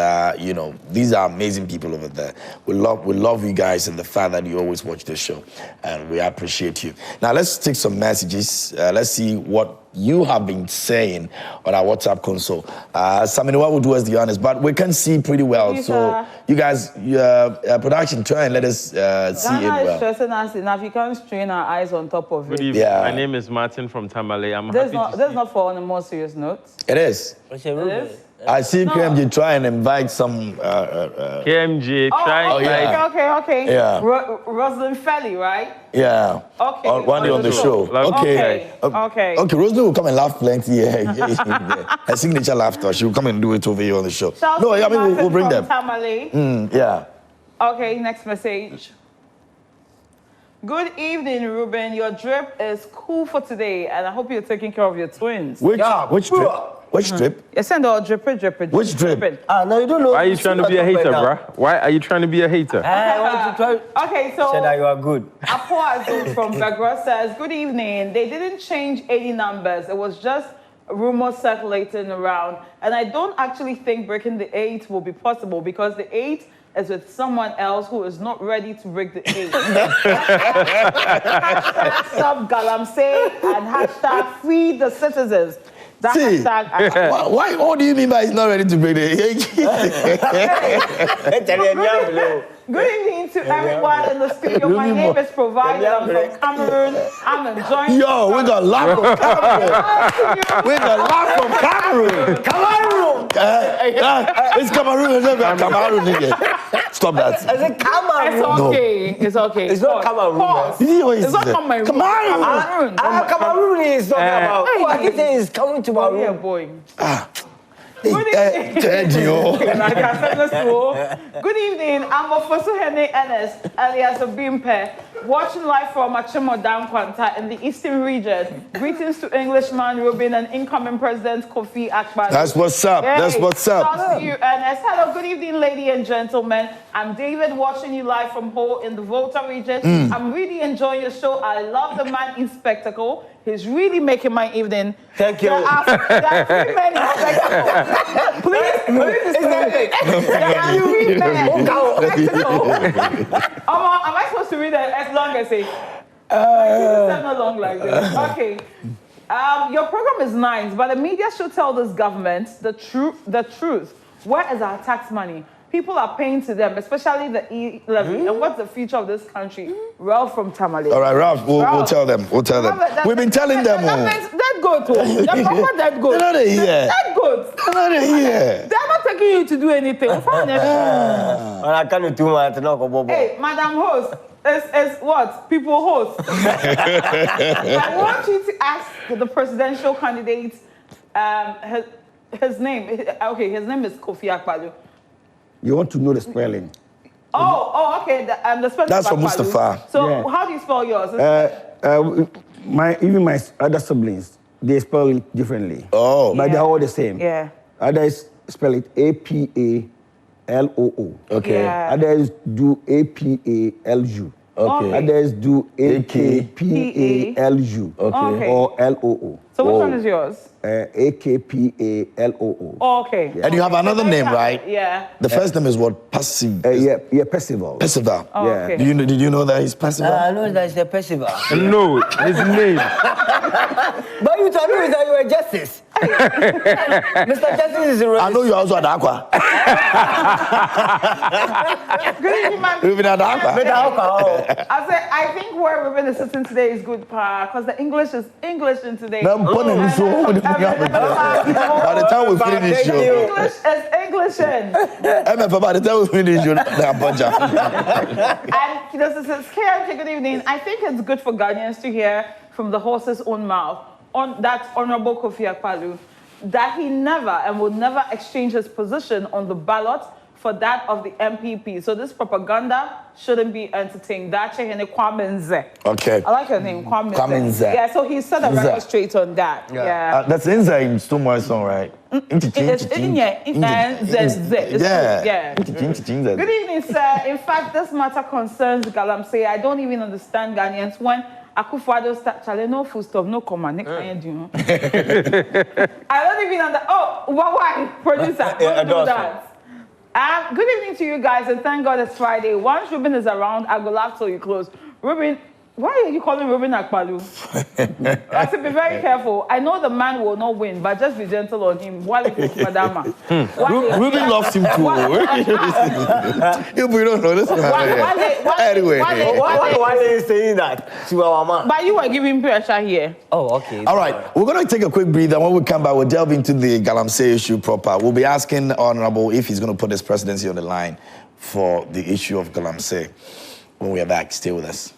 these are amazing people over there. We love you guys and the fact that you always watch this show, and we appreciate you. Now let's take some messages. Let's see what you have been saying on our WhatsApp console. Saminiwa will do us the honors, but we can see pretty well. So you guys, production, try and let us see Ghana it well. is stressing us enough. You can't strain our eyes on top of Good it. evening. Yeah. My name is Martin from Tamale. I'm That's happy to not for on a more serious note. It is. What's your room? It is? I see KMG try and invite some. KMJ. Try. Okay. Yeah. Rosalind Felly, right? Yeah. Okay. One day on the show. Okay. Okay, Rosemary will come and laugh plenty. Yeah. Her signature laughter. She will come and do it over here on the show. No, I mean, we'll bring them. Tamale. Yeah. Okay, next message. Good evening, Ruben. Your drip is cool for today, and I hope you're taking care of your twins. Which drip? Which drip? You send all drip. Which drip? No, you don't know. Why are you trying to be a hater, bruh? Why are you trying to be a hater? I want to try. Okay, so Say that you are good. Apo Azul from Begra says, good evening. They didn't change any numbers. It was just rumors circulating around. And I don't actually think breaking the 8 will be possible because the 8 is with someone else who is not ready to break the 8. Hashtag sub galamsey and hashtag free the citizens. That See, hashtag. why? What do you mean by he's not ready to break the? Good evening to everyone in the studio. My name is Provider. I'm from Cameroon. I'm enjoying. Yo, we got laugh from Cameroon. We got laugh from Cameroon. It's Cameroon. It's not Cameroon again. Stop that. I said Cameroon. It's okay. It's okay. It's not Cameroon. Pause. It's not Cameroon. Cameroon. Cameroon is talking about. What he says is coming to my Yeah, room. boy. Good evening. I'm Ofosuhene Ernest, alias Obimpe, watching live from Achimodam Kwanta in the Eastern region. Greetings to Englishman Ruben and incoming President Kofi Akpaloo. That's what's up. Yay. That's what's up. Shouts to you, Ernest. Hello, good evening, ladies and gentlemen. I'm David, watching you live from Ho in the Volta region. I'm really enjoying your show. I love the man in spectacle. He's really making my evening. Thank you. There are three men in spectacle. Please explain it. Yeah, you read that. Am I supposed to read it as long as it? It's not long like this. Okay. Your program is nice, but the media should tell this government the truth. Where is our tax money? People are paying to them, especially the E-levy. And what's the future of this country? Ralph from Tamale. All right, Ralph, we'll tell them. We'll tell them. We've been telling them. That goat. That goat. They're not here. That goat. They're not here. They're not taking you to do anything. I can't do my Hey, Madam Host. Is what? People host. I want you to ask the presidential candidate his name. Okay, his name is Kofi Akpaloo. You want to know the spelling? Oh, okay. The spelling. That's from Mustafa. So Yeah. how do you spell yours? Even my other siblings, they spell it differently. Oh. But they're all the same. Yeah. Others spell it Apaloo. Okay. Yeah. Others do Apalu. Okay. Others do Akpalu. Okay. Or Loo. So which one is yours? Akpaloo. Oh, okay. And you have another name, right? Yeah. The first name is what? Passive. Yeah, Percival. Percival. Oh, Yeah. okay. Did you know that he's Percival? I know that's the festival. No, his name. But you told me that you were justice. Mr. Justice is a I know you also at Aqua. Good evening, ma'am. You've been at Aqua. I think where Ruben is sitting today is good, because the English is English in today. By the time we finish this show, English is English in. by the time we finish this show, they're a bunch of. And this is KMK, good evening. I think it's good for Ghanaians to hear from the horse's own mouth on that Honorable Kofi Akpaloo that he never and will never exchange his position on the ballot for that of the MPP. So this propaganda shouldn't be entertained. Okay. I like your name, Kwame Nze. Yeah, so he said a record Nze. straight on that. Yeah. That's Inza in Stonewall song, right? It's yeah. Good evening, sir. In fact, this matter concerns galamsey. I don't even understand Ghanaians when Akufo-Addo start challenge no full stop, no command. I don't even understand. Oh, why? Producer, don't do that. Good evening to you guys, and thank God it's Friday. Once Ruben is around, I will laugh till you close. Ruben, why are you calling Ruben Akpaloo? I have to be very careful. I know the man will not win, but just be gentle on him. While he goes Madama. Ruben loves him too. You don't know this. Anyway. Why are you saying that to our man? But you were giving pressure here. Oh, okay. All right, we're going to take a quick breather. When we come back, we'll delve into the galamsey issue proper. We'll be asking Honorable if he's going to put his presidency on the line for the issue of galamsey. When we are back, stay with us.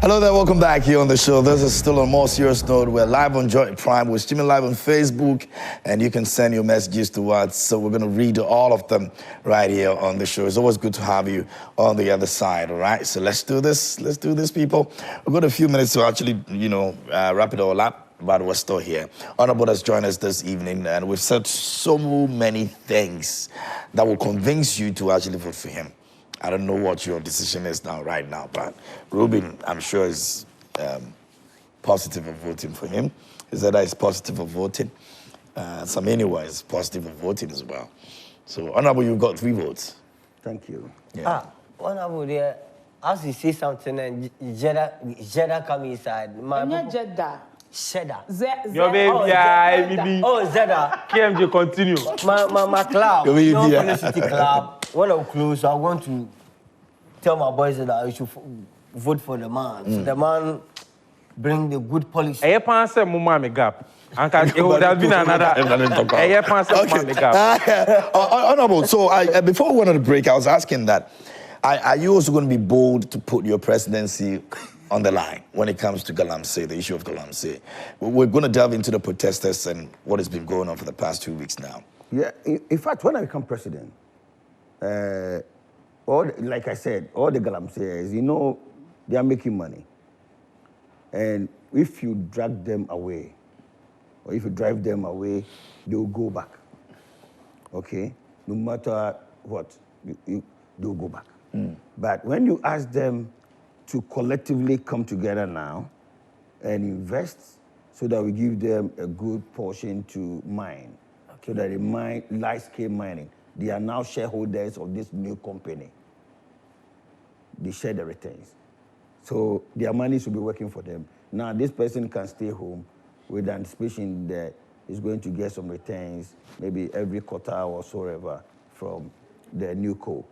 Hello there, welcome back here on the show. This is still on a more serious note. We're live on Joy Prime. We're streaming live on Facebook, and you can send your messages to us. So we're going to read all of them right here on the show. It's always good to have you on the other side, all right? So let's do this. Let's do this, people. We've got a few minutes to actually, wrap it all up, but we're still here. Honorable has joined us this evening, and we've said so many things that will convince you to actually vote for him. I don't know what your decision is right now, but Ruben, I'm sure, is positive of voting for him. Zeda is positive of voting. Samaniwa is positive of voting as well. So, Honorable, you've got 3 votes. Thank you. Yeah. Honorable, there, as you say something, and Jeddah come inside. Not Jeddah. Shedda. Your baby, baby. Oh, Zeda. KMJ, continue. My club, Your baby, no yeah. Felicity Club. When I'm close, I want to tell my boys that I should vote for the man. So the man bring the good policy. Eye panse mu mama gap. Anka it would have been another. Eye panse mu mama gap. Honorable, so before we went on the break, I was asking that, are you also going to be bold to put your presidency on the line when it comes to galamsey, the issue of galamsey? We're going to delve into the protesters and what has been going on for the past 2 weeks now. Yeah, in fact, when I become president, like I said, all the galamseyers, they are making money. And if you drag them away, or if you drive them away, they'll go back. Okay? No matter what, they'll go back. But when you ask them to collectively come together now and invest so that we give them a good portion to mine, so that they mine large-scale mining. They are now shareholders of this new company. They share the returns. So their money should be working for them. Now this person can stay home with the anticipation that he's going to get some returns, maybe every quarter or so ever, from the new co.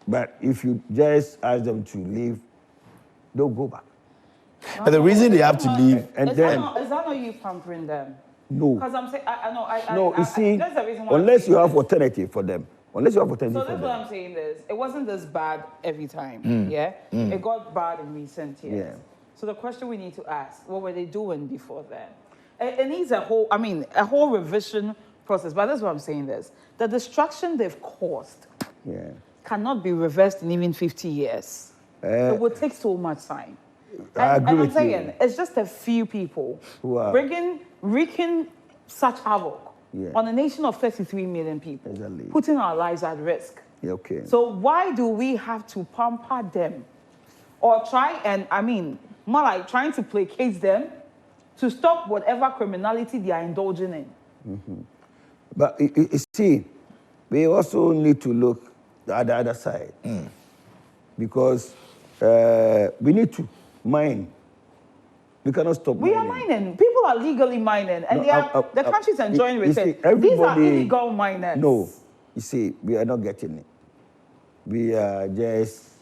But if you just ask them to leave, they'll go back. And the reason they have to leave, And Is then, that not you pampering them? no. Because I'm saying, No, you see, that's the reason why unless I'm you saying have this. alternative for them. Unless you have alternative So for that's what them. I'm saying is, it wasn't this bad every time, yeah? It got bad in recent years. Yeah. So the question we need to ask, what were they doing before then? It needs a whole revision process, but that's what I'm saying is, the destruction they've caused Yeah. cannot be reversed in even 50 years. It would take so much time. I agree and I'm with saying, you. it's just a few people Who are- wreaking such havoc Yeah. on a nation of 33 million people, Exactly. putting our lives at risk. Yeah, okay. So why do we have to pamper them? Or more like trying to placate them to stop whatever criminality they are indulging in? But you see, we also need to look at the other side. Because we need to mine. We cannot stop We are mining. People are legally mining, and No, the country's enjoying you with see, it. These are illegal miners. No, you see, we are not getting it. We are just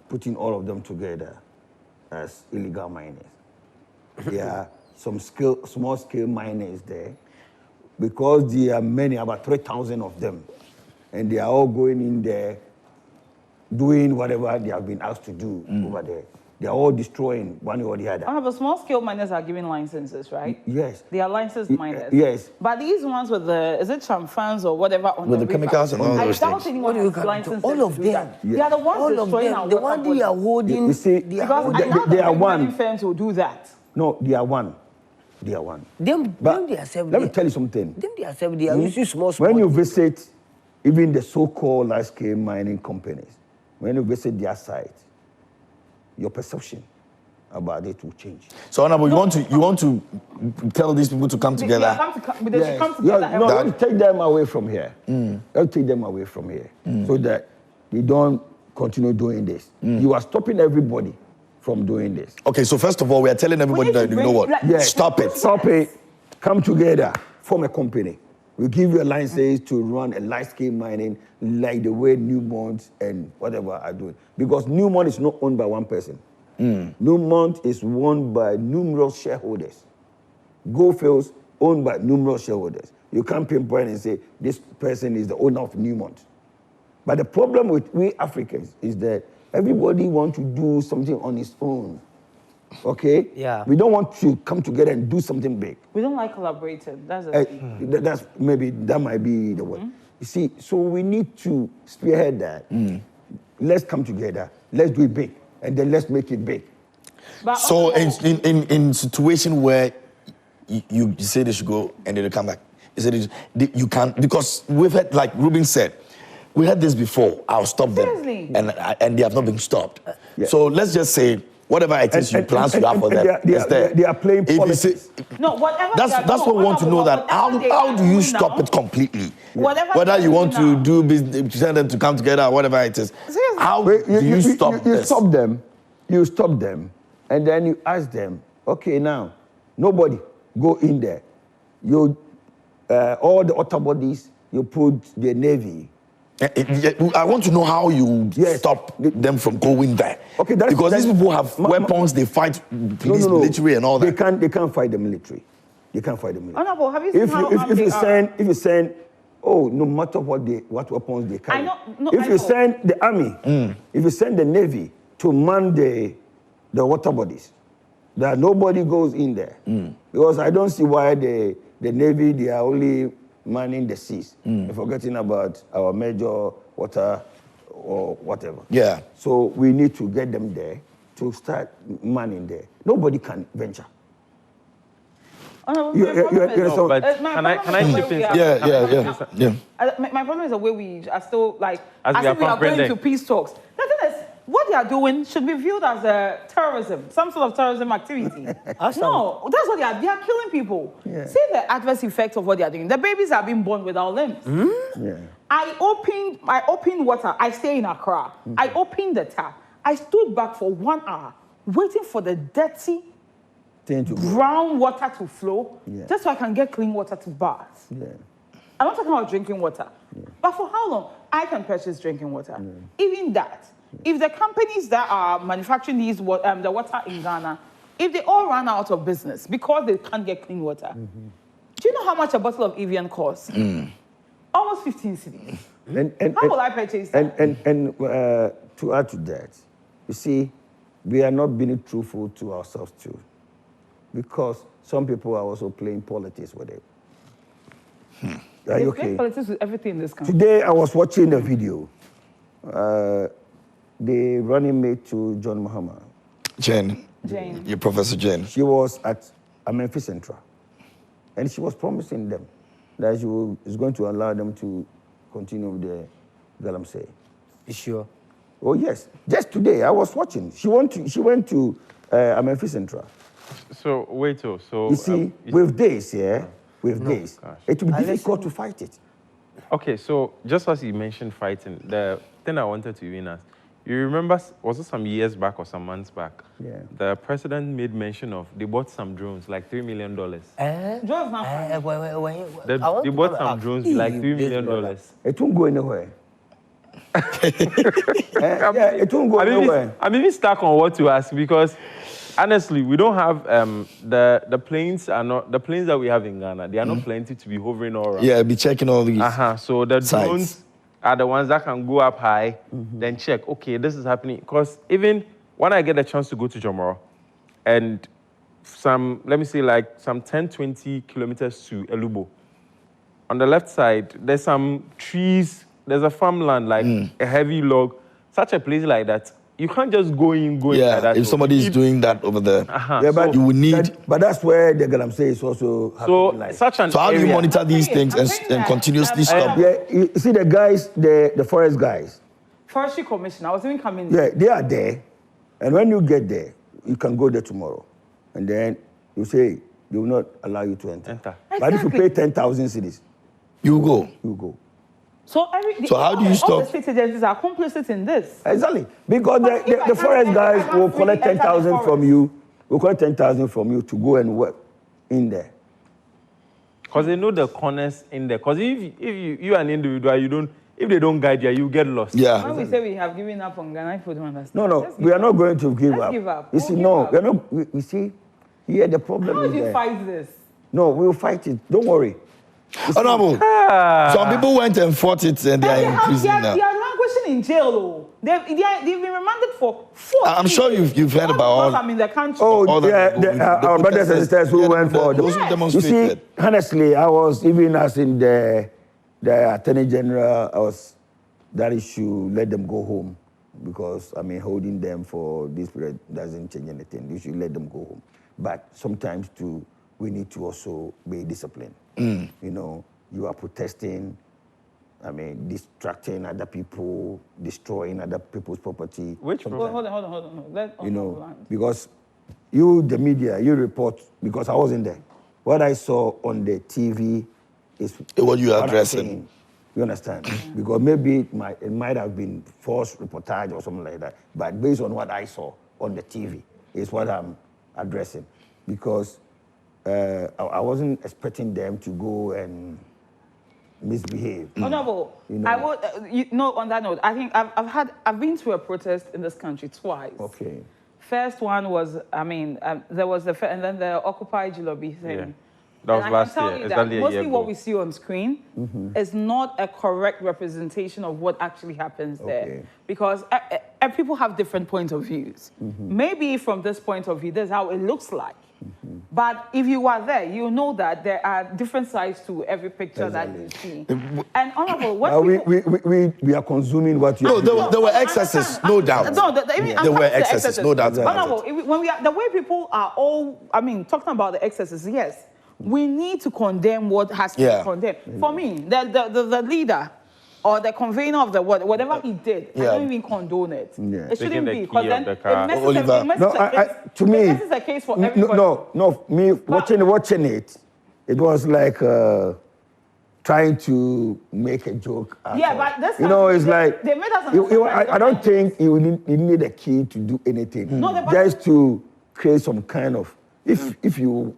putting all of them together as illegal miners. There are some small-scale miners there, because there are many, about 3,000 of them, and they are all going in there, doing whatever they have been asked to do over there. They are all destroying one or the other. But small-scale miners are given licenses, right? Yes. They are licensed miners. Yes. But these ones with is it chamfans or whatever on With the the chemicals and all I those doubt things. anyone What do you has got? licensed All them of to do them. that. They are the ones All of destroying them. our The water one they are bodies. holding. You see, they are Because holding. I doubt they the are big one. mining firms will do that. No, they are one. They are one. Them they accept. Let me tell you something. Them they accept. They are using small. When you visit even the so-called large-scale mining companies, when you visit their site, your perception about it will change. So, Honorable, you want to tell these people to come They together? should come together. No, and- let me take them away from here. Let me take them away from here so that they don't continue doing this. You are stopping everybody from doing this. Okay, so first of all, we are telling everybody need to that, you know bring- what? like- Yeah. Stop it. Stop it. Come together. Form a company. We give you a license to run a large-scale mining like the way Newmont and whatever are doing. Because Newmont is not owned by one person. Newmont is owned by numerous shareholders. Goldfields owned by numerous shareholders. You can't pinpoint and say this person is the owner of Newmont. But the problem with we Africans is that Everybody wants to do something on his own. Okay? Yeah. We don't want to come together and do something big. We don't like collaborating. That's the thing. That's maybe that might be the word. You see, so we need to spearhead that. Let's come together. Let's do it big, and then let's make it big. But So also- in situation where you say they should go and then they come back, you say you can't, because we've had, like Ruben said, we had this before. I'll stop them, Seriously? and they have not been stopped. Yeah. So let's just say whatever it is you plans you have for them is there. They are playing If you say- politics. No, whatever. That's what we want to know, that how do you stop it completely? Whatever Whether they you are want doing to now. do business, to tell them to come together, or whatever it is. Seriously? How Wait, do you stop you this? stop them. You stop them, and then you ask them. Okay, now nobody go in there. You all the other bodies. You put the Navy. I want to know how you Yes. stop them from going there. Okay, that's- because these that's- people have weapons, they fight police, military, and all that. They can't fight the military. They can't fight the military. Honorable, have you seen If how you armed they are? if you send, oh, no matter what weapons they carry. I know, no, if I you know. send the army, if you send the Navy to man the water bodies, that nobody goes in there. Because I don't see why the Navy, they are only manning the seas, and forgetting about our major water or whatever. Yeah. So we need to get them there to start manning there. Nobody can venture. Honorable, You- my you- problem you- is- so- my But problem can I is chip where in? we are- Yeah. My problem is the way we are still like As as we are if we are going comprehending. to peace talks. The thing is, what they are doing should be viewed as a terrorism, some sort of terrorism activity. No, that's what they are. They are killing people. Yeah. See the adverse effects of what they are doing. The babies are being born without limbs. Yeah. I opened water. I stay in Accra. I opened the tap. I stood back for 1 hour waiting for the dirty Thing to go. brown water to flow, Yeah. just so I can get clean water to bath. Yeah. I'm not talking about drinking water. But for how long? I can purchase drinking water. Even that. If the companies that are manufacturing the water in Ghana, if they all run out of business because they can't get clean water, do you know how much a bottle of Evian costs? Almost 15 cedis. How will I purchase that? And to add to that, you see, we are not being truthful to ourselves too, because some people are also playing politics with it. Are They you play okay? politics with everything in this country. Today I was watching a video. The running mate to John Mahama. Jane. Your Professor Jane. She was at Memphis Central, and she was promising them that she is going to allow them to continue with the galamsey. You sure? Oh yes, just today I was watching. She went to Memphis Central. So wait, so You see, with this, with this, gosh. it will be difficult to fight it. okay. So just as you mentioned fighting, the thing I wanted to even ask, you remember, was it some years back or some months back? Yeah. The president made mention of they bought some drones, like $3 million. Joe's not fine. They bought some drones, like $3 million. It won't go anywhere. Yeah, it won't go anywhere. I'm even stuck on what to ask because honestly, we don't have the planes are not the planes that we have in Ghana. They are not plenty to be hovering all around. Yeah, be checking all these. So the Sites. drones are the ones that can go up high, then check. Okay, this is happening. Because even when I get a chance to go to Jomoro, and let me say like some 10, 20 kilometers to Elubo, on the left side, there's some trees. There's a farmland, like a heavy log. Such a place like that, you can't just go in like Yeah, that. if somebody is doing that over there, Yeah, but you will need. but that's where the galamsey is also So happening. Like. such an So how do you area- monitor these I'm things saying and that, continuously I stop? have- Yeah, you see the guys, the forest guys. Forestry Commission. I was even coming. Yeah, they are there, and when you get there, you can go there tomorrow, and then you say they will not allow you to enter. But if you Exactly. pay 10,000 cedis, You go. you go. So how do you all stop? the state agencies are complicit in this. Exactly, because But if I the can't forest enter, I guys can't will freely collect enter the 10,000 from forest. you. Will collect 10,000 from you to go and work in there. Because they know the corners in there. Because if you are an individual, if they don't guide you, you get lost. Yeah. When we say we have given up on Ghana, people don't understand. No, Let's we give are not going to give Let's up. give up. You We'll see, give no, up. we are not. You see, here the problem How is do you there. fight this? No, we will fight it. Don't worry. Honorable. Some people went and fought it and they are increasing now. They are languishing in jail. Oh. They've been remanded for 4 I'm sure you've heard about all. I'm in the country. Oh, all our brothers and sisters who went for those who You demonstrated. see, honestly, I was even as in the Attorney General, I was that issue. Let them go home because I mean holding them for this period doesn't change anything. You should let them go home. But sometimes too, we need to also be disciplined. You know, you are protesting. I mean, distracting other people, destroying other people's property. Hold on. You know, because you, the media, you report, because I wasn't there. What I saw on the TV is what you are I'm addressing. saying. You understand? Because maybe it might have been false reportage or something like that. But based on what I saw on the TV is what I'm addressing. Because I wasn't expecting them to go and misbehave. Honorable, You know. I would, on that note, I think I've been to a protest in this country twice. Okay. First one was, there was and then the Occupy Jilobi thing. Yeah. That was And last I can tell year. you Exactly that a year mostly what ago. we see on screen is not a correct representation of what actually happens there. Okay. Because people have different points of views. Maybe from this point of view, this is how it looks like. But if you are there, you know that there are different sides to every picture that you see. And honorable, what We are consuming what you No, are there were excesses, no doubt. No, There were excesses, no doubt about Honorable, it. when the way people are all, talking about the excesses, yes, we need to condemn what has to be condemned. For me, the leader or the convener of the word, whatever he did, I don't even condone it. Yeah. It shouldn't Taking the be, key because of then the it car. messes Oliver. it messes No, to me, it messes the case for everybody. No, me watching it, it was like trying to make a joke. Yeah, but this you know, time, it's like they made us understand I don't think you need a key to do anything. No, just to create some kind of if you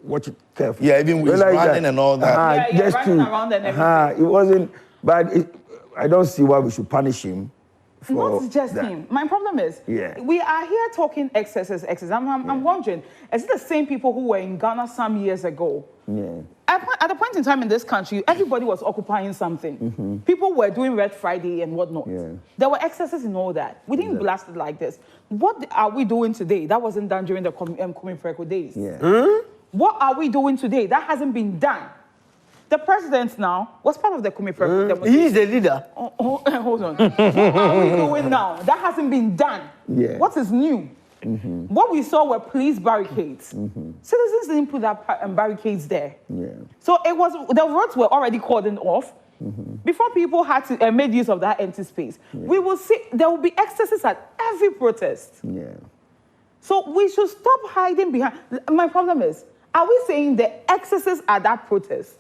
watch it carefully. Yeah, even with realize running and all that. Yeah, running around and everything. It wasn't, but I don't see why we should punish him. For Not just that. him. My problem is, Yeah. we are here talking excesses. I'm wondering, is it the same people who were in Ghana some years ago? Yeah. At a point in time in this country, everybody was occupying something. People were doing Red Friday and whatnot. Yeah. There were excesses in all that. We didn't blast it like this. What are we doing today? That wasn't done during the Kumi Preko days. Yeah. What are we doing today? That hasn't been done. The president now was part of the Kumi Preko demonstration. He is the leader. Hold on. What are we doing now? That hasn't been done. Yeah. What is new? What we saw were police barricades. Citizens didn't put that barricades there. Yeah. So the roads were already cordoned off. Before people had to make use of that empty space. We will see there will be excesses at every protest. Yeah. So we should stop hiding behind. My problem is, are we saying the excesses at that protest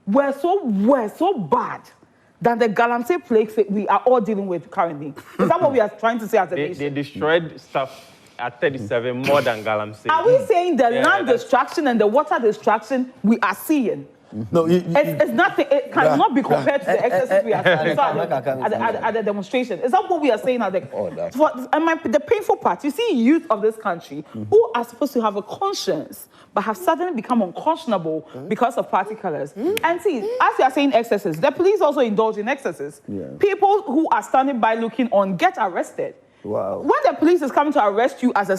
were so bad than the galamsey plagues that we are all dealing with currently? Is that what we are trying to say as a They nation? destroyed stuff at 37 more than galamsey. Are we saying the Yeah, land destruction and the water destruction we are seeing? No, It's nothing. It cannot be compared to the excesses we are seeing at the demonstration. Is that what we are saying at the? The painful part. You see, youth of this country who are supposed to have a conscience, but have suddenly become unconscionable because of party colors. And see, as you are saying excesses, the police also indulge in excesses. Yeah. People who are standing by looking on get arrested. Wow. When the police is coming to arrest you as a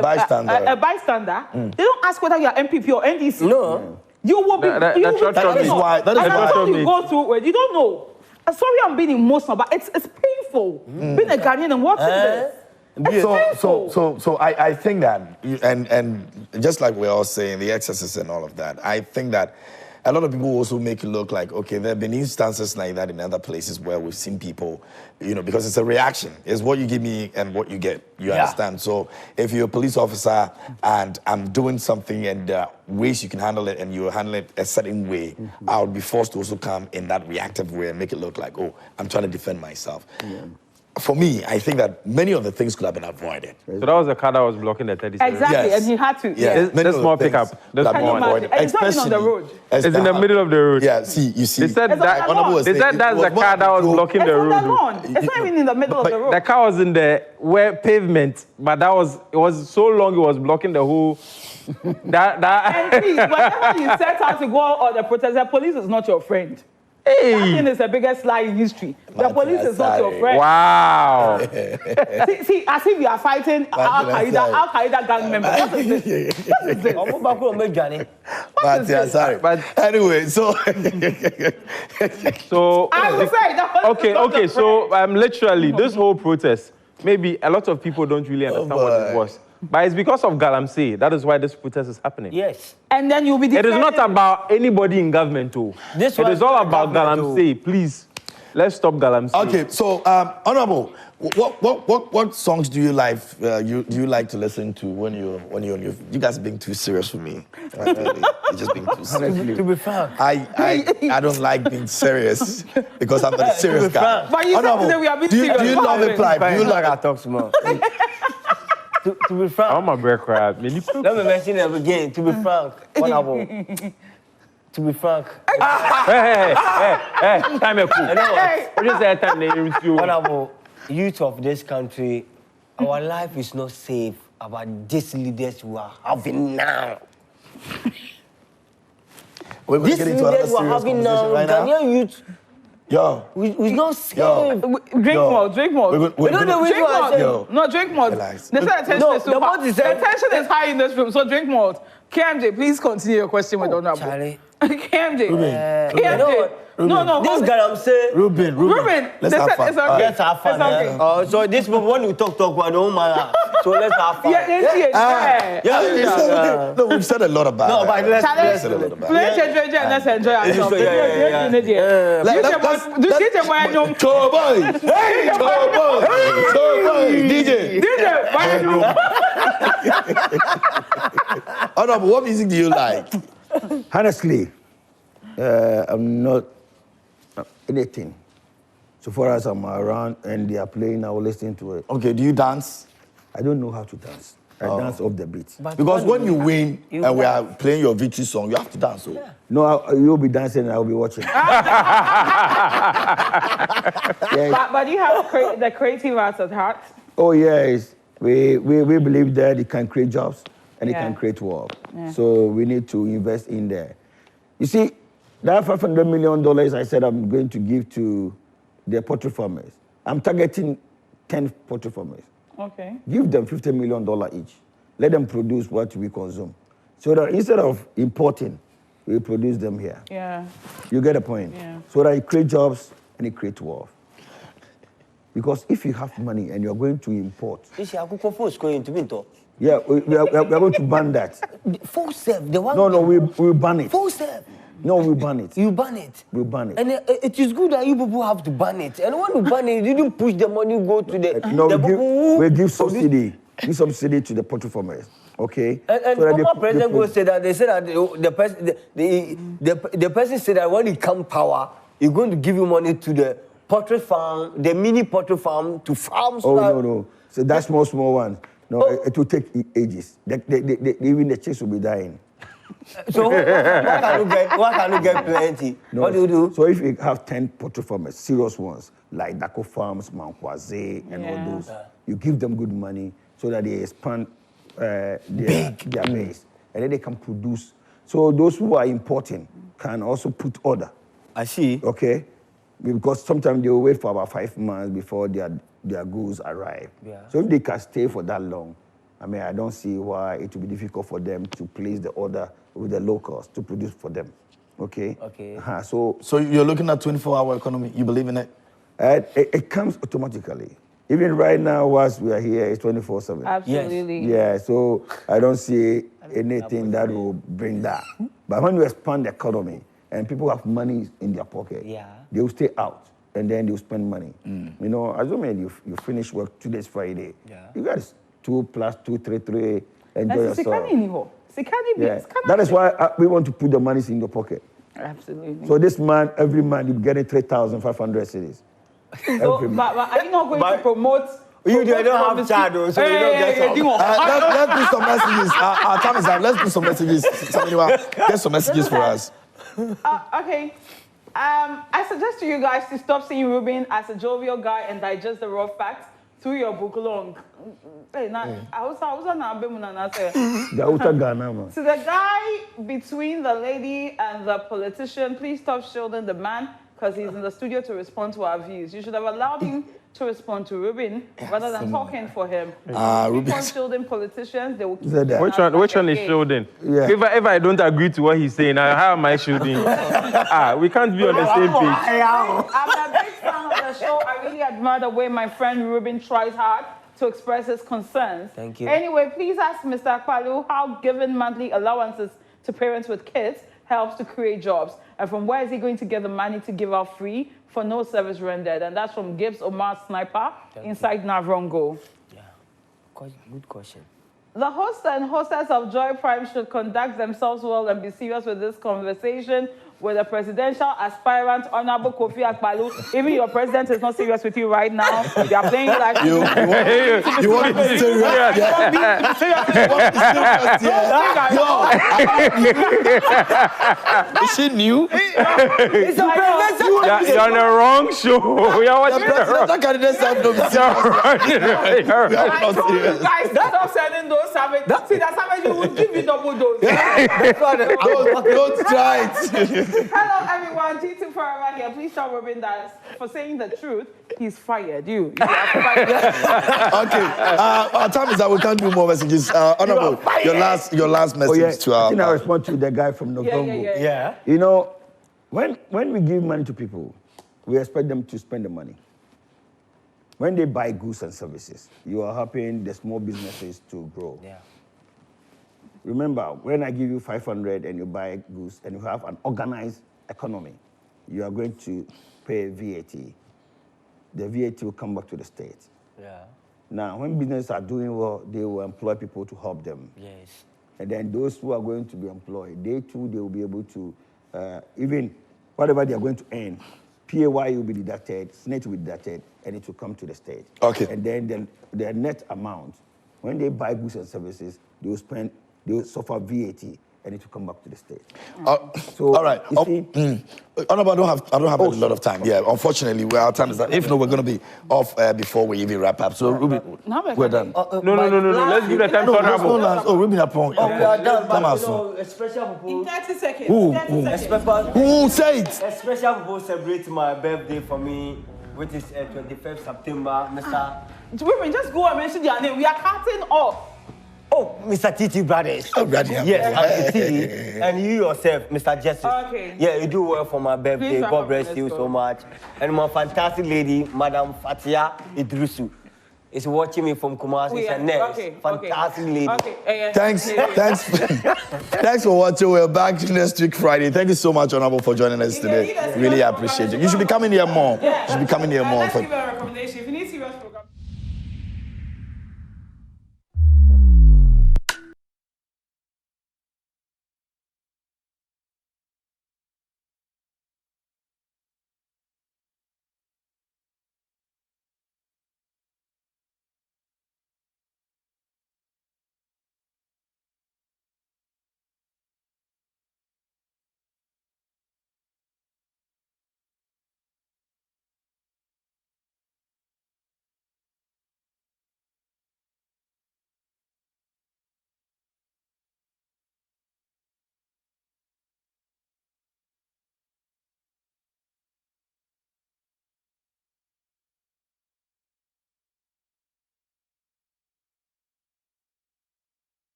bystander, they don't ask whether you are MPP or NDC. No. You will be. That you will short be term taken is off. why- that is And why- until you go through it, you don't know. I'm sorry, I'm being emotional, but it's painful being a Ghanaian and watching this. It's painful. So I think that, and just like we're all saying, the excesses and all of that, I think that a lot of people also make it look like, okay, there have been instances like that in other places where we've seen people, because it's a reaction. It's what you give me and what you get. You understand? So if you're a police officer and I'm doing something and there are ways you can handle it and you handle it a certain way, I would be forced to also come in that reactive way and make it look like, oh, I'm trying to defend myself. For me, I think that many of the things could have been avoided. So that was the car that was blocking the 37. Exactly, Yes. and he had to. Yeah, many This of small the things pickup, this could have small been one. avoided, And it's not even on the road. It's in the middle of the road. Yeah, you see. They said It's on that, the lawn. they said that's the car that was blocking It's the on the road. lawn. It's not even in the middle of the road. The car was in the pavement, but it was so long it was blocking the whole. And please, whenever you set out to go on the protest, the police is not your friend. Hey. That thing is the biggest lie in history. The police is not your friend. Wow. See, as if you are fighting Al Qaeda gang members. What is this? What is this? Sorry. But anyway, so so I would say that police is not okay. your So friend. literally this whole protest, maybe a lot of people don't really understand what it was. But it's because of galamsey. That is why this protest is happening. Yes. And then you'll be It is defending not about anybody in government, too. This It one is all is about government, galamsey. Please, let's stop galamsey. okay, so Honorable, what songs do you like? Do you like to listen to when you're on your? You guys are being too serious for me. You're just being too serious. To be frank. I don't like being serious because I'm not a serious guy. But you said today we are being serious. Do you What love happened? a pipe? Do you like I talk small. To be frank. I'm a break crowd. Let me mention it again. To be frank. What about? To be frank. Hey, time is cool. What you say? Time they refuse. What about youth of this country? Our life is not safe about these leaders we are having now. We're going to These get into another leaders we are serious having conversation now, right now. Ghanaian youth, Yo, we not safe. Yo. Drink more, drink more. We're We don't know which Drink one I more. say. Yo. No, drink more. They Relax. said the tension No, is too the high. what is The that? tension is high in this room, so drink more. KMJ, please continue your question with Honorable. Charlie. KMJ. you know KMJ. what? No, This guy I'm saying. Ruben. Ruben, Let's they have said fun. it's okay. Let's have fun. It's okay. So this one, when we talk, we don't matter. So let's have fun. Yeah. No, we've said a lot about No, it. but let's Challenge. said a lot about it. Let's enjoy ourselves. Yeah. Choboy! Hey, Choboy! DJ! Honorable, what music do you like? Honestly, I'm not anything. So far as I'm around and they are playing, I will listen to it. Okay, do you dance? I don't know how to dance. I dance off the beat. Because when you win and we are playing your victory song, you have to dance. So. No, you'll be dancing and I'll be watching. But you have the creative arts at heart. Oh, yes. We believe that it can create jobs and it Yeah. can create work. Yeah. So we need to invest in there. You see, that $500 million I said I'm going to give to the poultry farmers, I'm targeting 10 poultry farmers. Okay. Give them $50 million each. Let them produce what we consume. So that instead of importing, we produce them here. Yeah. You get a point? Yeah. So that it creates jobs and it creates wealth. Because if you have money and you're going to import, This is going to be yeah, we are going to ban that. full serve. The one. No, we ban it. Full serve. No, we ban it. You ban it. We ban it. And it is good that you people have to ban it. And when you ban it, you didn't push the money go to the. No, the people who we give produce- subsidy. Give subsidy to the poultry farmers. Okay. And So that former president they go say that they said that the person said that when he come power, he's going to give you money to the poultry farm, the mini poultry farm to farm. Oh no. So that's small one. No, it will take ages. Even the chicks will be dying. So what can you get plenty? No, What do you do? So if you have 10 poultry farmers, serious ones, like Dako Farms, Mankwaze, and all those, you give them good money so that they expand their base. And then they can produce. So those who are importing can also put order. I see. Okay? Because sometimes they will wait for about 5 months before their goods arrive. Yeah. So if they can stay for that long, I mean, I don't see why it will be difficult for them to place the order with the locals to produce for them. Okay? Okay. So you're looking at 24-hour economy. You believe in it? it comes automatically. Even right now, whilst we are here, it's 24/7. Absolutely. Yeah, so I don't see anything that will bring that. But when you expand the economy and people have money in their pocket, they will stay out and then they'll spend money. You know, assuming you finish work today's Friday, you guys 2 + 2, 3, enjoy yourself. Yeah. That is why we want to put the money in your pocket. Absolutely. So this man, every month, you're getting 3,500 cedis. So, but are you not going to promote? You don't have child, so you don't get some. Let's do some messages. Our time is up. Let's do some messages. Get some messages for us. Okay. I suggest to you guys to stop seeing Ruben as a jovial guy and digest the raw facts through your book long. Hey, now, So the guy between the lady and the politician, please stop shielding the man. because he's in the studio to respond to our views. You should have allowed him to respond to Ruben rather than talking for him. Ruben. Keep on shielding politicians, they will keep Said that. Which one is shielding? Yeah. If I don't agree to what he's saying, how am I shielding? We can't be on the same page. I'm a big fan of the show. I really admire the way my friend Ruben tries hard to express his concerns. Thank you. Anyway, please ask Mr. Akpaloo how giving monthly allowances to parents with kids helps to create jobs. And from where is he going to get the money to give out free for no service rendered? And that's from Gibbs Omar Sniper inside Navrongo. Yeah, good question. The host and hostess of Joy Prime should conduct themselves well and be serious with this conversation with a presidential aspirant, Honorable Kofi Akpaloo. Even your president is not serious with you right now. They are playing like You want to be serious? Yeah. You want to be serious? Yeah. Is she new? It's a presidential. You're on the wrong show. You're watching the wrong. That candidate sound no serious. You're right. I told you guys to stop sending those savage. See, that savage you will give you double dose. Don't try it. Hello, everyone. T2 Forever here. Please tell Robin that for saying the truth, he's fired. You are fired. Okay. Our time is that we can't do more messages. Honorable, your last message to our. I think I respond to the guy from November. Yeah. You know, when we give money to people, we expect them to spend the money. When they buy goods and services, you are helping the small businesses to grow. Yeah. Remember, when I give you 500 and you buy goods and you have an organized economy, you are going to pay VAT. The VAT will come back to the state. Yeah. Now, when businesses are doing well, they will employ people to help them. Yes. And then those who are going to be employed, they too, they will be able to, even whatever they are going to earn, PAY will be deducted, SNET will be deducted, and it will come to the state. Okay. And then the net amount, when they buy goods and services, they will suffer VAT, and it will come back to the state. All right. Honorable, I don't have a lot of time. Yeah, unfortunately, our time is up. If not, we're going to be off before we even wrap up. So, Ruben, we're done. No. Let's give the time to Honorable. Ruben, upon. We are done, Come but on, you know, a special In purpose. 30 seconds. Who? 30 seconds. Who say it? A special purpose celebrate my birthday for me, which is 25th September, Mr. Women, just go and mention their name. We are cutting off. Oh, Mr. Titi Brothers. Oh, Brady. Yes, I'm Titi. And you yourself, Mr. Justice. Okay. Yeah, you do well for my birthday. Please God bless let's you go. so much. And my fantastic lady, Madam Fatia Idrisu, is watching me from Kumasi. She's a nurse. Fantastic lady. Okay. Thanks for watching. We're back next week, Friday. Thank you so much, Honorable, for joining us today. Really appreciate it. You should be coming here more. You should be coming here more. Let's give her a